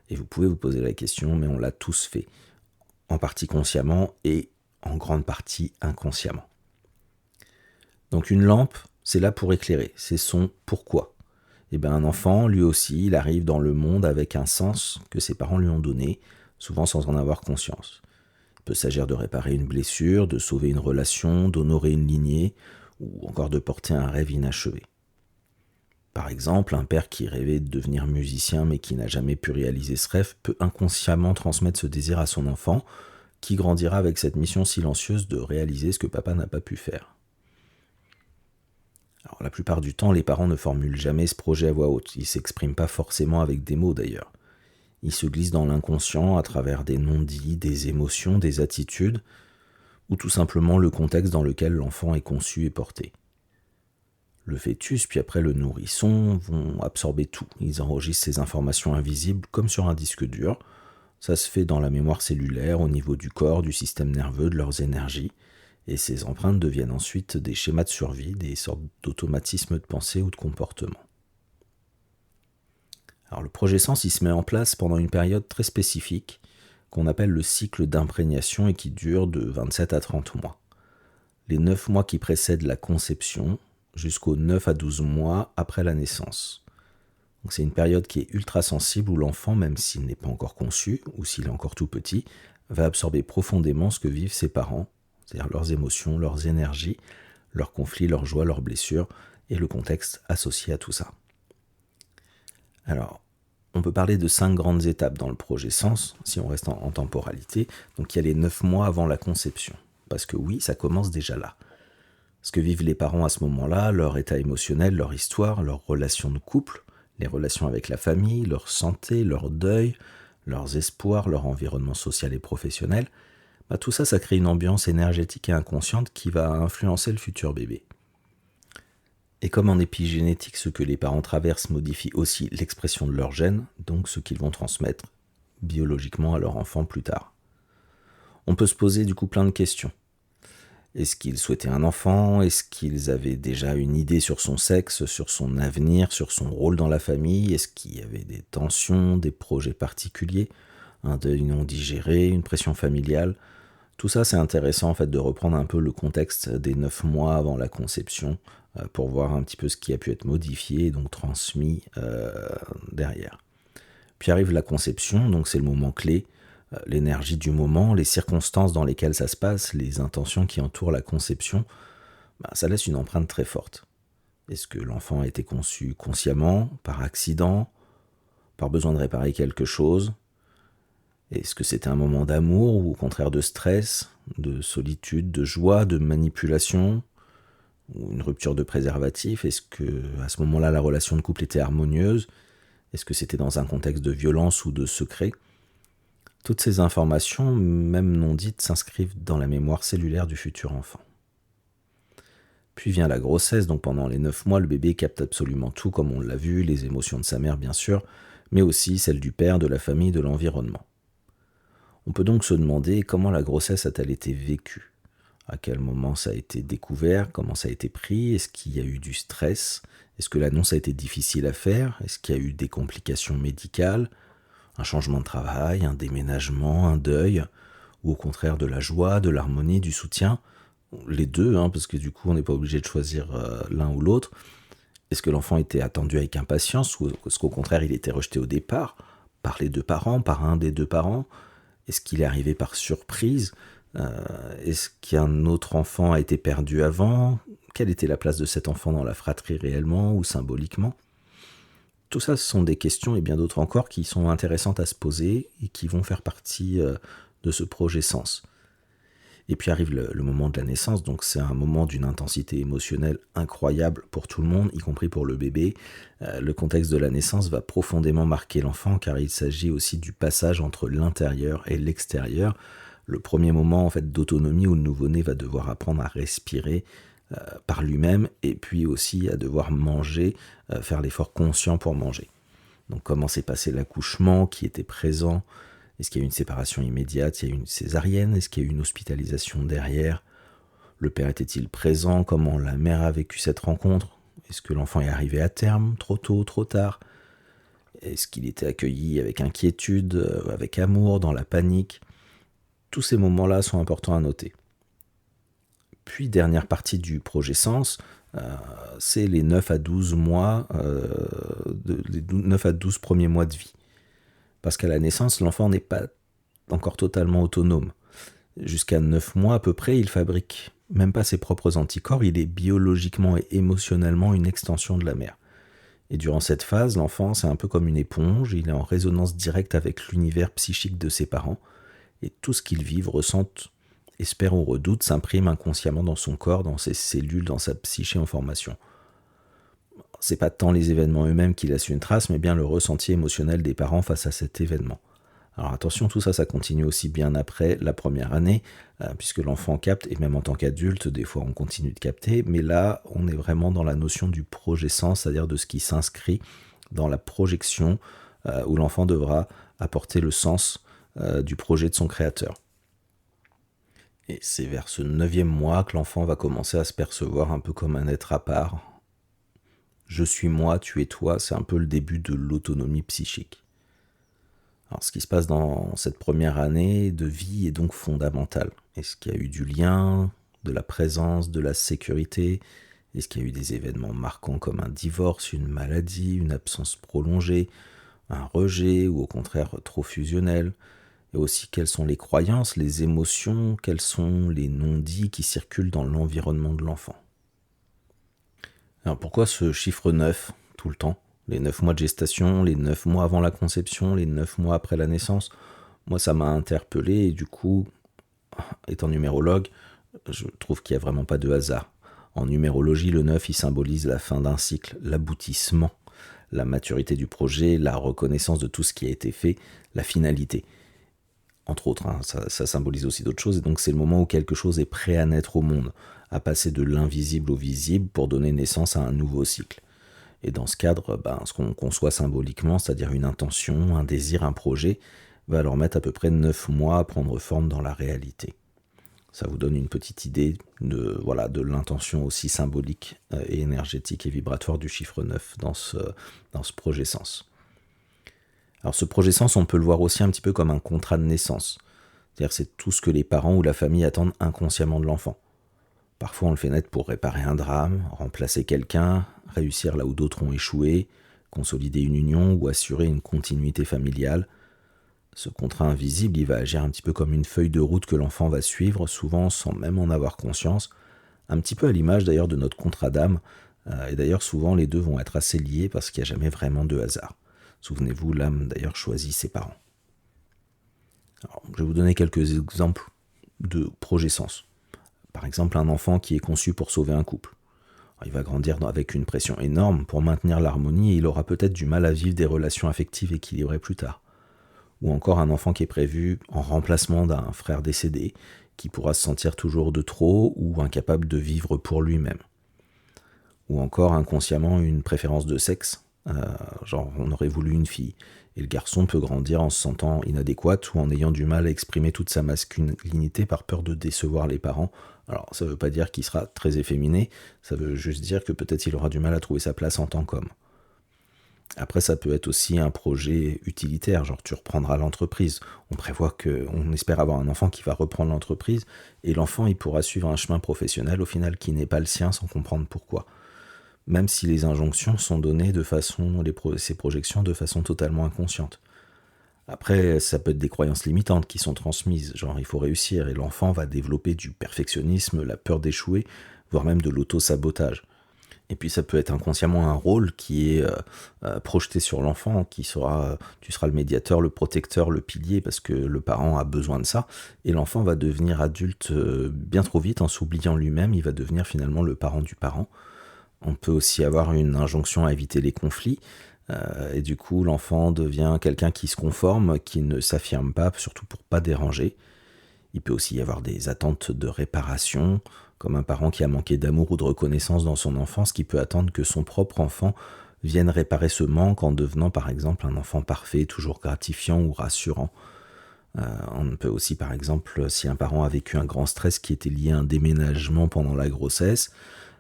Speaker 1: Et vous pouvez vous poser la question, mais on l'a tous fait, en partie consciemment et en grande partie inconsciemment. Donc une lampe, c'est là pour éclairer, c'est son pourquoi. Et bien un enfant, lui aussi, il arrive dans le monde avec un sens que ses parents lui ont donné, souvent sans en avoir conscience. Il peut s'agir de réparer une blessure, de sauver une relation, d'honorer une lignée, ou encore de porter un rêve inachevé. Par exemple, un père qui rêvait de devenir musicien mais qui n'a jamais pu réaliser ce rêve peut inconsciemment transmettre ce désir à son enfant, qui grandira avec cette mission silencieuse de réaliser ce que papa n'a pas pu faire. Alors, la plupart du temps, les parents ne formulent jamais ce projet à voix haute, ils ne s'expriment pas forcément avec des mots d'ailleurs. Ils se glissent dans l'inconscient à travers des non-dits, des émotions, des attitudes, ou tout simplement le contexte dans lequel l'enfant est conçu et porté. Le fœtus, puis après le nourrisson, vont absorber tout. Ils enregistrent ces informations invisibles comme sur un disque dur. Ça se fait dans la mémoire cellulaire, au niveau du corps, du système nerveux, de leurs énergies. Et ces empreintes deviennent ensuite des schémas de survie, des sortes d'automatismes de pensée ou de comportement. Alors le projet sens, il se met en place pendant une période très spécifique qu'on appelle le cycle d'imprégnation et qui dure de 27 à 30 mois. Les 9 mois qui précèdent la conception jusqu'aux 9 à 12 mois après la naissance. Donc c'est une période qui est ultra sensible où l'enfant, même s'il n'est pas encore conçu ou s'il est encore tout petit, va absorber profondément ce que vivent ses parents, c'est-à-dire leurs émotions, leurs énergies, leurs conflits, leurs joies, leurs blessures et le contexte associé à tout ça. Alors, on peut parler de 5 grandes étapes dans le projet sens, si on reste en temporalité. Donc il y a les 9 mois avant la conception, parce que oui, ça commence déjà là. Ce que vivent les parents à ce moment-là, leur état émotionnel, leur histoire, leurs relations de couple, les relations avec la famille, leur santé, leur deuil, leurs espoirs, leur environnement social et professionnel, tout ça, ça crée une ambiance énergétique et inconsciente qui va influencer le futur bébé. Et comme en épigénétique, ce que les parents traversent modifie aussi l'expression de leurs gènes, donc ce qu'ils vont transmettre biologiquement à leur enfant plus tard. On peut se poser du coup plein de questions. Est-ce qu'ils souhaitaient un enfant? Est-ce qu'ils avaient déjà une idée sur son sexe, sur son avenir, sur son rôle dans la famille? Est-ce qu'il y avait des tensions, des projets particuliers, un deuil non digéré, une pression familiale? Tout ça, c'est intéressant en fait de reprendre un peu le contexte des 9 mois avant la conception pour voir un petit peu ce qui a pu être modifié et donc transmis derrière. Puis arrive la conception, donc c'est le moment clé. L'énergie du moment, les circonstances dans lesquelles ça se passe, les intentions qui entourent la conception, ça laisse une empreinte très forte. Est-ce que l'enfant a été conçu consciemment, par accident, par besoin de réparer quelque chose? Est-ce que c'était un moment d'amour ou au contraire de stress, de solitude, de joie, de manipulation, ou une rupture de préservatif? Est-ce que à ce moment-là la relation de couple était harmonieuse? Est-ce que c'était dans un contexte de violence ou de secret? Toutes ces informations, même non dites, s'inscrivent dans la mémoire cellulaire du futur enfant. Puis vient la grossesse, donc pendant les 9 mois, le bébé capte absolument tout, comme on l'a vu, les émotions de sa mère bien sûr, mais aussi celles du père, de la famille, de l'environnement. On peut donc se demander comment la grossesse a-t-elle été vécue? À quel moment ça a été découvert? Comment ça a été pris? Est-ce qu'il y a eu du stress? Est-ce que l'annonce a été difficile à faire? Est-ce qu'il y a eu des complications médicales? Un changement de travail, un déménagement, un deuil, ou au contraire de la joie, de l'harmonie, du soutien, les deux, parce que du coup on n'est pas obligé de choisir l'un ou l'autre. Est-ce que l'enfant était attendu avec impatience, ou est-ce qu'au contraire il était rejeté au départ, par les deux parents, par un des deux parents? Est-ce qu'il est arrivé par surprise? Est-ce qu'un autre enfant a été perdu avant? Quelle était la place de cet enfant dans la fratrie réellement ou symboliquement? Tout ça, ce sont des questions et bien d'autres encore qui sont intéressantes à se poser et qui vont faire partie de ce projet sens. Et puis arrive le moment de la naissance, donc c'est un moment d'une intensité émotionnelle incroyable pour tout le monde, y compris pour le bébé. Le contexte de la naissance va profondément marquer l'enfant car il s'agit aussi du passage entre l'intérieur et l'extérieur. Le premier moment en fait d'autonomie où le nouveau-né va devoir apprendre à respirer par lui-même et puis aussi à devoir manger, faire l'effort conscient pour manger. Donc comment s'est passé l'accouchement, qui était présent? Est-ce qu'il y a eu une séparation immédiate? Il y a eu une césarienne? Est-ce qu'il y a eu une hospitalisation derrière? Le père était-il présent? Comment la mère a vécu cette rencontre? Est-ce que l'enfant est arrivé à terme, trop tôt, trop tard? Est-ce qu'il était accueilli avec inquiétude, avec amour, dans la panique? Tous ces moments-là sont importants à noter. Puis, dernière partie du projet Sens, c'est les 9 à 12 mois, les 9 à 12 premiers mois de vie. Parce qu'à la naissance, l'enfant n'est pas encore totalement autonome. Jusqu'à 9 mois à peu près, il fabrique même pas ses propres anticorps, il est biologiquement et émotionnellement une extension de la mère. Et durant cette phase, l'enfant, c'est un peu comme une éponge, il est en résonance directe avec l'univers psychique de ses parents, et tout ce qu'il vit, ressente, espère ou redoute s'imprime inconsciemment dans son corps, dans ses cellules, dans sa psyché en formation. C'est pas tant les événements eux-mêmes qui laissent une trace, mais bien le ressenti émotionnel des parents face à cet événement. Alors attention, tout ça, ça continue aussi bien après la première année, puisque l'enfant capte, et même en tant qu'adulte, des fois on continue de capter, mais là, on est vraiment dans la notion du projet sens, c'est-à-dire de ce qui s'inscrit dans la projection où l'enfant devra apporter le sens du projet de son créateur. Et c'est vers ce 9e mois que l'enfant va commencer à se percevoir un peu comme un être à part. Je suis moi, tu es toi, c'est un peu le début de l'autonomie psychique. Alors, ce qui se passe dans cette première année de vie est donc fondamental. Est-ce qu'il y a eu du lien, de la présence, de la sécurité? Est-ce qu'il y a eu des événements marquants comme un divorce, une maladie, une absence prolongée, un rejet ou au contraire trop fusionnel? Et aussi quelles sont les croyances, les émotions, quels sont les non-dits qui circulent dans l'environnement de l'enfant. Alors pourquoi ce chiffre 9 tout le temps? Les 9 mois de gestation, les 9 mois avant la conception, les 9 mois après la naissance. Moi, ça m'a interpellé et du coup, étant numérologue, je trouve qu'il n'y a vraiment pas de hasard. En numérologie, le 9, il symbolise la fin d'un cycle, l'aboutissement, la maturité du projet, la reconnaissance de tout ce qui a été fait, la finalité. Entre autres, ça symbolise aussi d'autres choses, et donc c'est le moment où quelque chose est prêt à naître au monde, à passer de l'invisible au visible pour donner naissance à un nouveau cycle. Et dans ce cadre, ce qu'on conçoit symboliquement, c'est-à-dire une intention, un désir, un projet, va leur mettre à peu près 9 mois à prendre forme dans la réalité. Ça vous donne une petite idée de l'intention aussi symbolique et énergétique et vibratoire du chiffre 9 dans ce projet sens. Alors ce projet sens, on peut le voir aussi un petit peu comme un contrat de naissance. C'est-à-dire c'est tout ce que les parents ou la famille attendent inconsciemment de l'enfant. Parfois on le fait naître pour réparer un drame, remplacer quelqu'un, réussir là où d'autres ont échoué, consolider une union ou assurer une continuité familiale. Ce contrat invisible, il va agir un petit peu comme une feuille de route que l'enfant va suivre, souvent sans même en avoir conscience, un petit peu à l'image d'ailleurs de notre contrat d'âme, et d'ailleurs souvent les deux vont être assez liés parce qu'il n'y a jamais vraiment de hasard. Souvenez-vous, l'âme d'ailleurs choisit ses parents. Alors, je vais vous donner quelques exemples de projet sens. Par exemple, un enfant qui est conçu pour sauver un couple. Il va grandir avec une pression énorme pour maintenir l'harmonie et il aura peut-être du mal à vivre des relations affectives équilibrées plus tard. Ou encore un enfant qui est prévu en remplacement d'un frère décédé, qui pourra se sentir toujours de trop ou incapable de vivre pour lui-même. Ou encore inconsciemment une préférence de sexe, genre on aurait voulu une fille, et le garçon peut grandir en se sentant inadéquat ou en ayant du mal à exprimer toute sa masculinité par peur de décevoir les parents. Alors ça ne veut pas dire qu'il sera très efféminé, ça veut juste dire que peut-être il aura du mal à trouver sa place en tant qu'homme. Après, ça peut être aussi un projet utilitaire, genre tu reprendras l'entreprise. On espère avoir un enfant qui va reprendre l'entreprise, et l'enfant il pourra suivre un chemin professionnel au final qui n'est pas le sien sans comprendre pourquoi. Même si les injonctions sont données ces projections de façon totalement inconsciente. Après, ça peut être des croyances limitantes qui sont transmises, genre il faut réussir, et l'enfant va développer du perfectionnisme, la peur d'échouer, voire même de l'auto-sabotage. Et puis ça peut être inconsciemment un rôle qui est projeté sur l'enfant, tu seras le médiateur, le protecteur, le pilier, parce que le parent a besoin de ça, et l'enfant va devenir adulte bien trop vite en s'oubliant lui-même, il va devenir finalement le parent du parent. On peut aussi avoir une injonction à éviter les conflits, et du coup l'enfant devient quelqu'un qui se conforme, qui ne s'affirme pas, surtout pour pas déranger. Il peut aussi y avoir des attentes de réparation, comme un parent qui a manqué d'amour ou de reconnaissance dans son enfance, qui peut attendre que son propre enfant vienne réparer ce manque en devenant par exemple un enfant parfait, toujours gratifiant ou rassurant. On peut aussi par exemple, si un parent a vécu un grand stress qui était lié à un déménagement pendant la grossesse,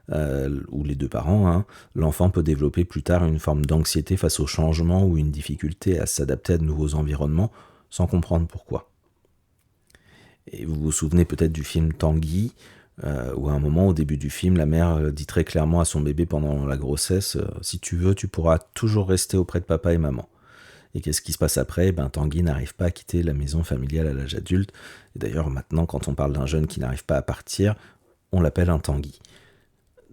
Speaker 1: ou les deux parents, l'enfant peut développer plus tard une forme d'anxiété face au changement ou une difficulté à s'adapter à de nouveaux environnements sans comprendre pourquoi. Et vous vous souvenez peut-être du film Tanguy, Où à un moment, au début du film, la mère dit très clairement à son bébé pendant la grossesse, si tu veux, tu pourras toujours rester auprès de papa et maman. Et qu'est-ce qui se passe après? Tanguy n'arrive pas à quitter la maison familiale à l'âge adulte. Et d'ailleurs, maintenant, quand on parle d'un jeune qui n'arrive pas à partir, on l'appelle un Tanguy.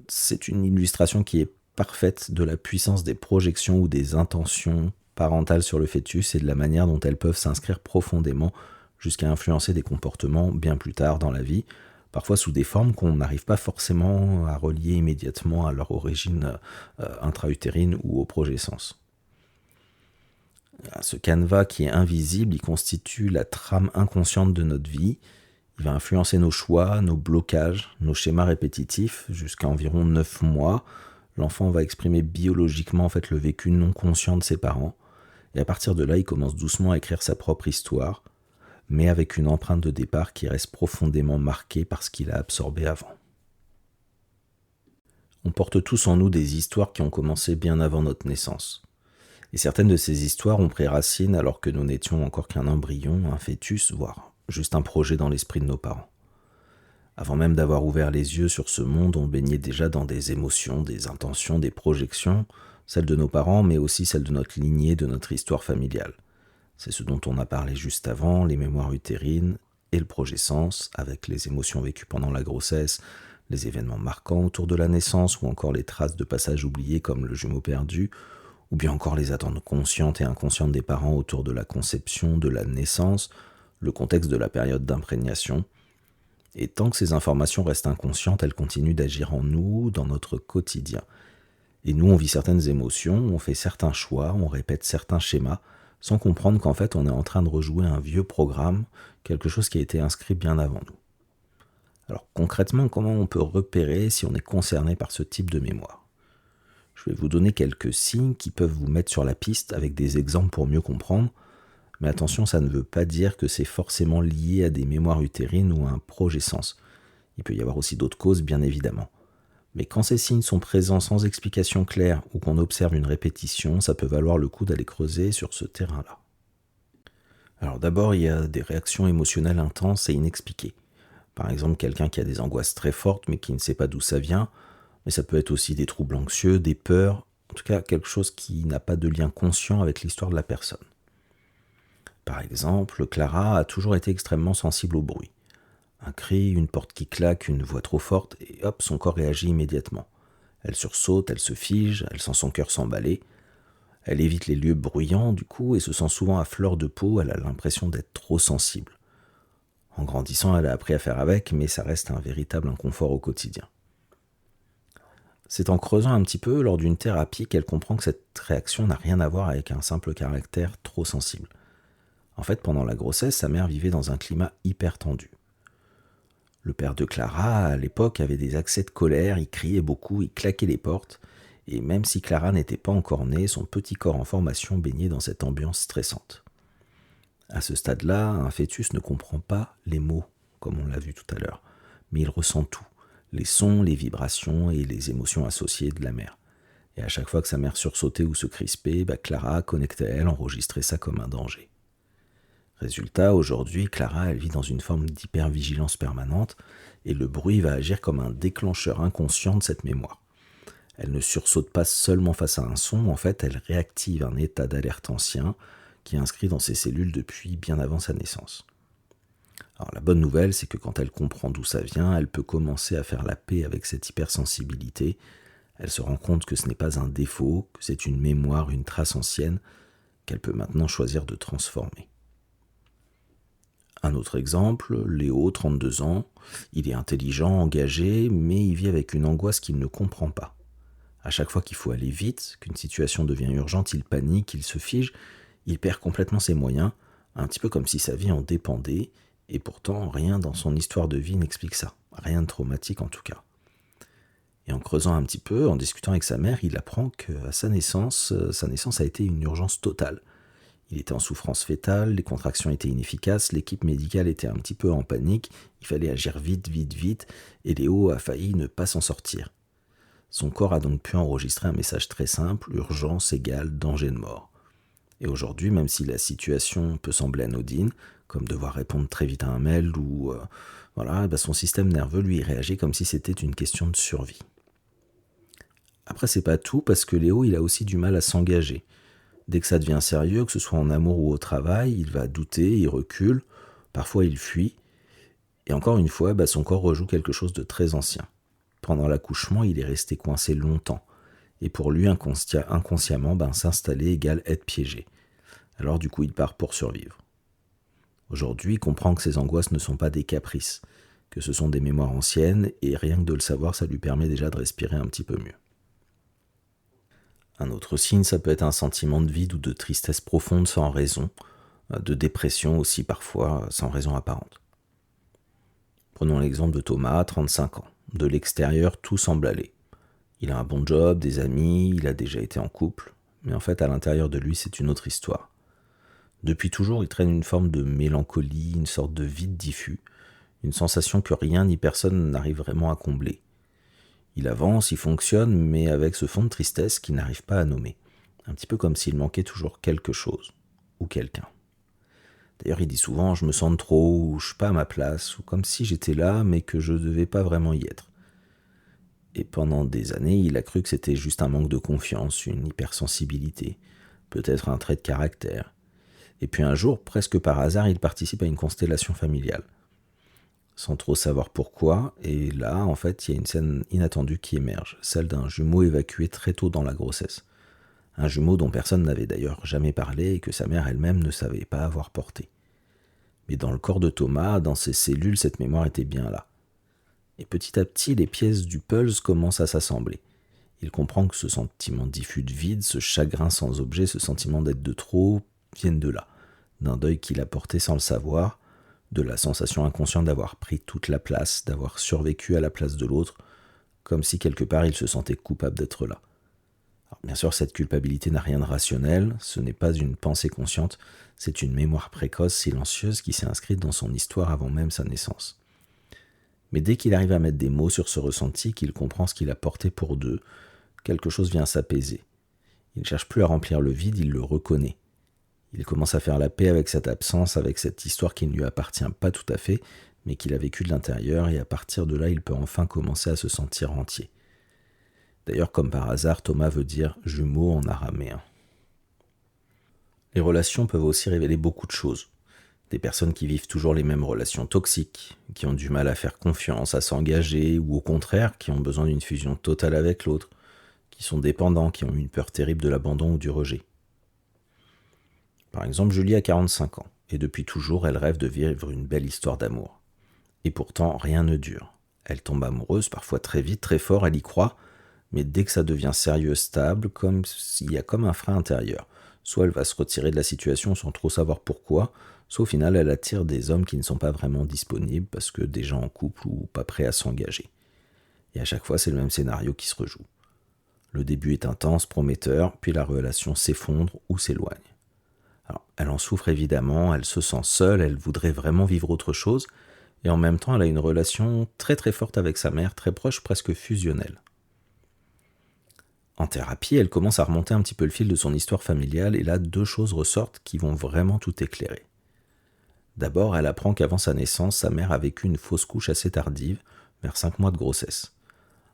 Speaker 1: C'est une illustration qui est parfaite de la puissance des projections ou des intentions parentales sur le fœtus et de la manière dont elles peuvent s'inscrire profondément jusqu'à influencer des comportements bien plus tard dans la vie, parfois sous des formes qu'on n'arrive pas forcément à relier immédiatement à leur origine intra-utérine ou au progescence. Ce canevas qui est invisible, il constitue la trame inconsciente de notre vie. Il va influencer nos choix, nos blocages, nos schémas répétitifs jusqu'à environ 9 mois. L'enfant va exprimer biologiquement le vécu non conscient de ses parents. Et à partir de là, il commence doucement à écrire sa propre histoire, mais avec une empreinte de départ qui reste profondément marquée par ce qu'il a absorbé avant. On porte tous en nous des histoires qui ont commencé bien avant notre naissance. Et certaines de ces histoires ont pris racine alors que nous n'étions encore qu'un embryon, un fœtus, voire juste un projet dans l'esprit de nos parents. Avant même d'avoir ouvert les yeux sur ce monde, on baignait déjà dans des émotions, des intentions, des projections, celles de nos parents, mais aussi celles de notre lignée, de notre histoire familiale. C'est ce dont on a parlé juste avant, les mémoires utérines et le progescence, avec les émotions vécues pendant la grossesse, les événements marquants autour de la naissance, ou encore les traces de passages oubliés comme le jumeau perdu, ou bien encore les attentes conscientes et inconscientes des parents autour de la conception, de la naissance, le contexte de la période d'imprégnation. Et tant que ces informations restent inconscientes, elles continuent d'agir en nous, dans notre quotidien. Et nous, on vit certaines émotions, on fait certains choix, on répète certains schémas, sans comprendre qu'en fait, on est en train de rejouer un vieux programme, quelque chose qui a été inscrit bien avant nous. Alors concrètement, comment on peut repérer si on est concerné par ce type de mémoire ? Je vais vous donner quelques signes qui peuvent vous mettre sur la piste avec des exemples pour mieux comprendre. Mais attention, ça ne veut pas dire que c'est forcément lié à des mémoires utérines ou à un progescence. Il peut y avoir aussi d'autres causes, bien évidemment. Mais quand ces signes sont présents sans explication claire ou qu'on observe une répétition, ça peut valoir le coup d'aller creuser sur ce terrain-là. Alors d'abord, il y a des réactions émotionnelles intenses et inexpliquées. Par exemple, quelqu'un qui a des angoisses très fortes mais qui ne sait pas d'où ça vient, mais ça peut être aussi des troubles anxieux, des peurs, en tout cas quelque chose qui n'a pas de lien conscient avec l'histoire de la personne. Par exemple, Clara a toujours été extrêmement sensible au bruit. Un cri, une porte qui claque, une voix trop forte, et hop, son corps réagit immédiatement. Elle sursaute, elle se fige, elle sent son cœur s'emballer. Elle évite les lieux bruyants, du coup, et se sent souvent à fleur de peau, elle a l'impression d'être trop sensible. En grandissant, elle a appris à faire avec, mais ça reste un véritable inconfort au quotidien. C'est en creusant un petit peu lors d'une thérapie qu'elle comprend que cette réaction n'a rien à voir avec un simple caractère trop sensible. En fait, pendant la grossesse, sa mère vivait dans un climat hyper tendu. Le père de Clara, à l'époque, avait des accès de colère, il criait beaucoup, il claquait les portes, et même si Clara n'était pas encore née, son petit corps en formation baignait dans cette ambiance stressante. À ce stade-là, un fœtus ne comprend pas les mots, comme on l'a vu tout à l'heure, mais il ressent tout, les sons, les vibrations et les émotions associées de la mère. Et à chaque fois que sa mère sursautait ou se crispait, Clara, connectée à elle, enregistrait ça comme un danger. Résultat, aujourd'hui, Clara, elle vit dans une forme d'hypervigilance permanente et le bruit va agir comme un déclencheur inconscient de cette mémoire. Elle ne sursaute pas seulement face à un son, en fait, elle réactive un état d'alerte ancien qui est inscrit dans ses cellules depuis bien avant sa naissance. Alors la bonne nouvelle, c'est que quand elle comprend d'où ça vient, elle peut commencer à faire la paix avec cette hypersensibilité. Elle se rend compte que ce n'est pas un défaut, que c'est une mémoire, une trace ancienne, qu'elle peut maintenant choisir de transformer. Un autre exemple, Léo, 32 ans, il est intelligent, engagé, mais il vit avec une angoisse qu'il ne comprend pas. À chaque fois qu'il faut aller vite, qu'une situation devient urgente, il panique, il se fige, il perd complètement ses moyens, un petit peu comme si sa vie en dépendait, et pourtant rien dans son histoire de vie n'explique ça, rien de traumatique en tout cas. Et en creusant un petit peu, en discutant avec sa mère, il apprend qu'à sa naissance a été une urgence totale. Il était en souffrance fœtale, les contractions étaient inefficaces, l'équipe médicale était un petit peu en panique, il fallait agir vite, et Léo a failli ne pas s'en sortir. Son corps a donc pu enregistrer un message très simple, urgence égale danger de mort. Et aujourd'hui, même si la situation peut sembler anodine, comme devoir répondre très vite à un mail ou voilà, son système nerveux lui réagit comme si c'était une question de survie. Après, c'est pas tout parce que Léo, il a aussi du mal à s'engager. Dès que ça devient sérieux, que ce soit en amour ou au travail, il va douter, il recule, parfois il fuit. Et encore une fois, son corps rejoue quelque chose de très ancien. Pendant l'accouchement, il est resté coincé longtemps. Et pour lui, inconsciemment, s'installer égale être piégé. Alors du coup, il part pour survivre. Aujourd'hui, il comprend que ces angoisses ne sont pas des caprices, que ce sont des mémoires anciennes, et rien que de le savoir, ça lui permet déjà de respirer un petit peu mieux. Un autre signe, ça peut être un sentiment de vide ou de tristesse profonde sans raison, de dépression aussi parfois sans raison apparente. Prenons l'exemple de Thomas, 35 ans. De l'extérieur, tout semble aller. Il a un bon job, des amis, il a déjà été en couple, mais en fait à l'intérieur de lui c'est une autre histoire. Depuis toujours il traîne une forme de mélancolie, une sorte de vide diffus, une sensation que rien ni personne n'arrive vraiment à combler. Il avance, il fonctionne, mais avec ce fond de tristesse qu'il n'arrive pas à nommer. Un petit peu comme s'il manquait toujours quelque chose, ou quelqu'un. D'ailleurs, il dit souvent « je me sens trop » ou « je suis pas à ma place » ou comme si j'étais là, mais que je ne devais pas vraiment y être. Et pendant des années, il a cru que c'était juste un manque de confiance, une hypersensibilité, peut-être un trait de caractère. Et puis un jour, presque par hasard, il participe à une constellation familiale. Sans trop savoir pourquoi, et là, en fait, il y a une scène inattendue qui émerge, celle d'un jumeau évacué très tôt dans la grossesse. Un jumeau dont personne n'avait d'ailleurs jamais parlé et que sa mère elle-même ne savait pas avoir porté. Mais dans le corps de Thomas, dans ses cellules, cette mémoire était bien là. Et petit à petit, les pièces du puzzle commencent à s'assembler. Il comprend que ce sentiment diffus de vide, ce chagrin sans objet, ce sentiment d'être de trop, viennent de là, d'un deuil qu'il a porté sans le savoir, de la sensation inconsciente d'avoir pris toute la place, d'avoir survécu à la place de l'autre, comme si quelque part il se sentait coupable d'être là. Alors, bien sûr, cette culpabilité n'a rien de rationnel, ce n'est pas une pensée consciente, c'est une mémoire précoce, silencieuse, qui s'est inscrite dans son histoire avant même sa naissance. Mais dès qu'il arrive à mettre des mots sur ce ressenti, qu'il comprend ce qu'il a porté pour deux, quelque chose vient s'apaiser. Il ne cherche plus à remplir le vide, il le reconnaît. Il commence à faire la paix avec cette absence, avec cette histoire qui ne lui appartient pas tout à fait, mais qu'il a vécue de l'intérieur, et à partir de là, il peut enfin commencer à se sentir entier. D'ailleurs, comme par hasard, Thomas veut dire jumeau en araméen. Les relations peuvent aussi révéler beaucoup de choses. Des personnes qui vivent toujours les mêmes relations toxiques, qui ont du mal à faire confiance, à s'engager, ou au contraire, qui ont besoin d'une fusion totale avec l'autre, qui sont dépendants, qui ont une peur terrible de l'abandon ou du rejet. Par exemple, Julie a 45 ans, et depuis toujours, elle rêve de vivre une belle histoire d'amour. Et pourtant, rien ne dure. Elle tombe amoureuse, parfois très vite, très fort, elle y croit, mais dès que ça devient sérieux, stable, comme s'il y a comme un frein intérieur. Soit elle va se retirer de la situation sans trop savoir pourquoi, soit au final elle attire des hommes qui ne sont pas vraiment disponibles parce que des gens en couple ou pas prêts à s'engager. Et à chaque fois, c'est le même scénario qui se rejoue. Le début est intense, prometteur, puis la relation s'effondre ou s'éloigne. Alors, elle en souffre évidemment, elle se sent seule, elle voudrait vraiment vivre autre chose, et en même temps, elle a une relation très très forte avec sa mère, très proche, presque fusionnelle. En thérapie, elle commence à remonter un petit peu le fil de son histoire familiale, et là, deux choses ressortent qui vont vraiment tout éclairer. D'abord, elle apprend qu'avant sa naissance, sa mère a vécu une fausse couche assez tardive, vers 5 mois de grossesse.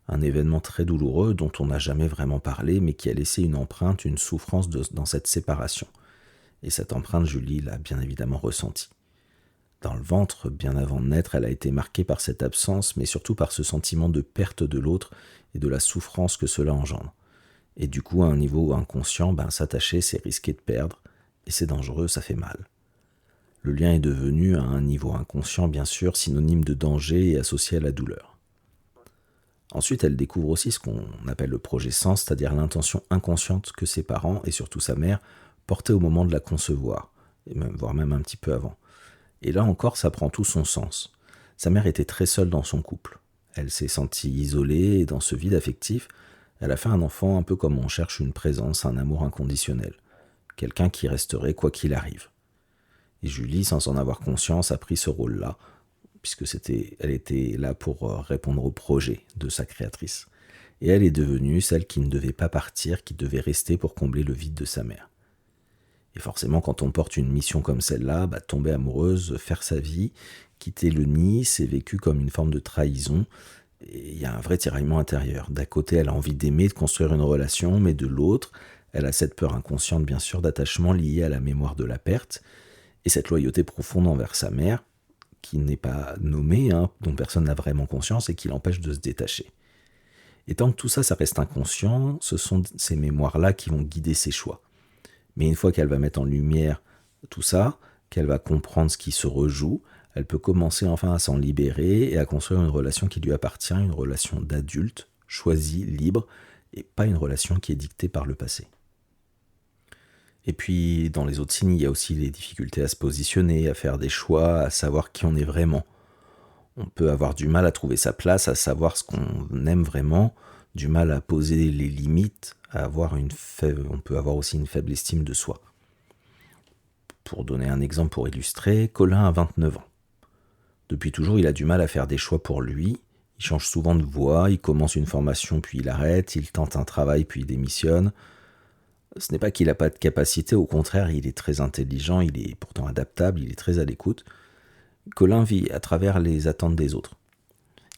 Speaker 1: Un événement très douloureux dont on n'a jamais vraiment parlé, mais qui a laissé une empreinte, une souffrance dans cette séparation. Et cette empreinte, Julie l'a bien évidemment ressentie. Dans le ventre, bien avant de naître, elle a été marquée par cette absence, mais surtout par ce sentiment de perte de l'autre et de la souffrance que cela engendre. Et du coup, à un niveau inconscient, s'attacher, c'est risquer de perdre, et c'est dangereux, ça fait mal. Le lien est devenu, à un niveau inconscient bien sûr, synonyme de danger et associé à la douleur. Ensuite, elle découvre aussi ce qu'on appelle le projet sens, c'est-à-dire l'intention inconsciente que ses parents, et surtout sa mère, portaient au moment de la concevoir, et voire même un petit peu avant. Et là encore, ça prend tout son sens. Sa mère était très seule dans son couple. Elle s'est sentie isolée, et dans ce vide affectif, elle a fait un enfant un peu comme on cherche une présence, un amour inconditionnel. Quelqu'un qui resterait quoi qu'il arrive. Et Julie, sans en avoir conscience, a pris ce rôle-là, puisque elle était là pour répondre au projet de sa créatrice. Et elle est devenue celle qui ne devait pas partir, qui devait rester pour combler le vide de sa mère. Et forcément, quand on porte une mission comme celle-là, tomber amoureuse, faire sa vie, quitter le nid, c'est vécu comme une forme de trahison. Et il y a un vrai tiraillement intérieur. D'un côté, elle a envie d'aimer, de construire une relation, mais de l'autre, elle a cette peur inconsciente, bien sûr, d'attachement liée à la mémoire de la perte, et cette loyauté profonde envers sa mère, qui n'est pas nommée, dont personne n'a vraiment conscience, et qui l'empêche de se détacher. Et tant que tout ça, ça reste inconscient, ce sont ces mémoires-là qui vont guider ses choix. Mais une fois qu'elle va mettre en lumière tout ça, qu'elle va comprendre ce qui se rejoue, elle peut commencer enfin à s'en libérer et à construire une relation qui lui appartient, une relation d'adulte, choisie, libre, et pas une relation qui est dictée par le passé. Et puis, dans les autres signes, il y a aussi les difficultés à se positionner, à faire des choix, à savoir qui on est vraiment. On peut avoir du mal à trouver sa place, à savoir ce qu'on aime vraiment, du mal à poser les limites, on peut avoir aussi une faible estime de soi. Pour donner un exemple pour illustrer, Colin a 29 ans. Depuis toujours, il a du mal à faire des choix pour lui. Il change souvent de voie, il commence une formation puis il arrête, il tente un travail puis il démissionne. Ce n'est pas qu'il n'a pas de capacité, au contraire, il est très intelligent, il est pourtant adaptable, il est très à l'écoute. Colin vit à travers les attentes des autres.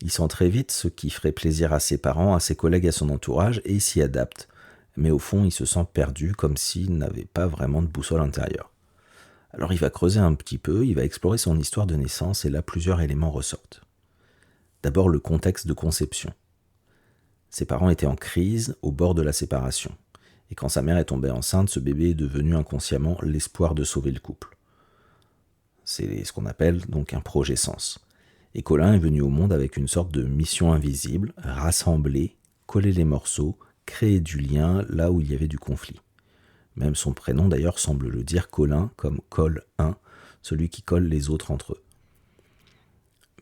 Speaker 1: Il sent très vite ce qui ferait plaisir à ses parents, à ses collègues, à son entourage, et il s'y adapte. Mais au fond, il se sent perdu, comme s'il n'avait pas vraiment de boussole intérieure. Alors il va creuser un petit peu, il va explorer son histoire de naissance, et là plusieurs éléments ressortent. D'abord le contexte de conception. Ses parents étaient en crise, au bord de la séparation. Et quand sa mère est tombée enceinte, ce bébé est devenu inconsciemment l'espoir de sauver le couple. C'est ce qu'on appelle donc un projet sens. Et Colin est venu au monde avec une sorte de mission invisible, rassembler, coller les morceaux, créer du lien là où il y avait du conflit. Même son prénom d'ailleurs semble le dire, Colin, comme colle un, celui qui colle les autres entre eux.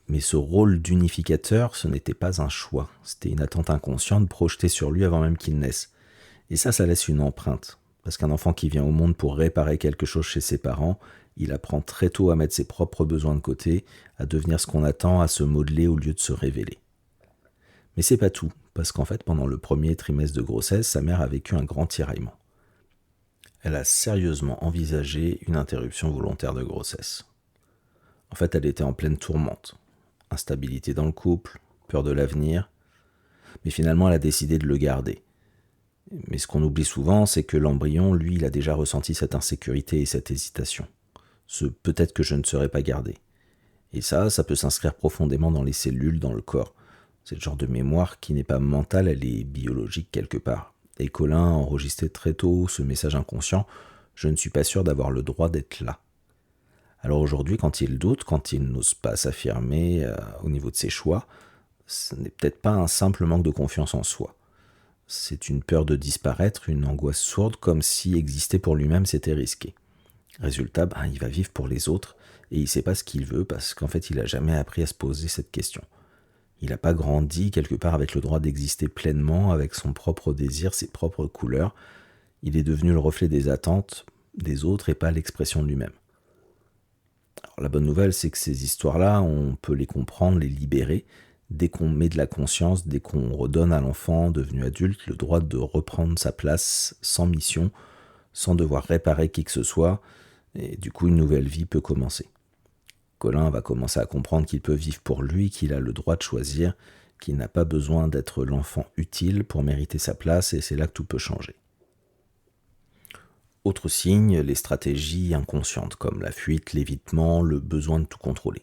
Speaker 1: Mais ce rôle d'unificateur, ce n'était pas un choix, c'était une attente inconsciente projetée sur lui avant même qu'il naisse. Et ça laisse une empreinte, parce qu'un enfant qui vient au monde pour réparer quelque chose chez ses parents, il apprend très tôt à mettre ses propres besoins de côté, à devenir ce qu'on attend, à se modeler au lieu de se révéler. Mais c'est pas tout, parce qu'en fait, pendant le premier trimestre de grossesse, sa mère a vécu un grand tiraillement. Elle a sérieusement envisagé une interruption volontaire de grossesse. En fait, elle était en pleine tourmente. Instabilité dans le couple, peur de l'avenir, mais finalement elle a décidé de le garder. Mais ce qu'on oublie souvent, c'est que l'embryon, lui, il a déjà ressenti cette insécurité et cette hésitation. Ce peut-être que je ne serai pas gardé. Et ça peut s'inscrire profondément dans les cellules, dans le corps. C'est le genre de mémoire qui n'est pas mentale, elle est biologique quelque part. Et Colin a enregistré très tôt ce message inconscient, je ne suis pas sûr d'avoir le droit d'être là. Alors aujourd'hui, quand il doute, quand il n'ose pas s'affirmer au niveau de ses choix, ce n'est peut-être pas un simple manque de confiance en soi. C'est une peur de disparaître, une angoisse sourde, comme si exister pour lui-même c'était risqué. Résultat, il va vivre pour les autres et il ne sait pas ce qu'il veut parce qu'en fait il n'a jamais appris à se poser cette question. Il n'a pas grandi quelque part avec le droit d'exister pleinement, avec son propre désir, ses propres couleurs. Il est devenu le reflet des attentes des autres et pas l'expression de lui-même. Alors, la bonne nouvelle, c'est que ces histoires-là, on peut les comprendre, les libérer, dès qu'on met de la conscience, dès qu'on redonne à l'enfant devenu adulte le droit de reprendre sa place sans mission, sans devoir réparer qui que ce soit, et du coup une nouvelle vie peut commencer. Colin va commencer à comprendre qu'il peut vivre pour lui, qu'il a le droit de choisir, qu'il n'a pas besoin d'être l'enfant utile pour mériter sa place, et c'est là que tout peut changer. Autre signe, les stratégies inconscientes, comme la fuite, l'évitement, le besoin de tout contrôler.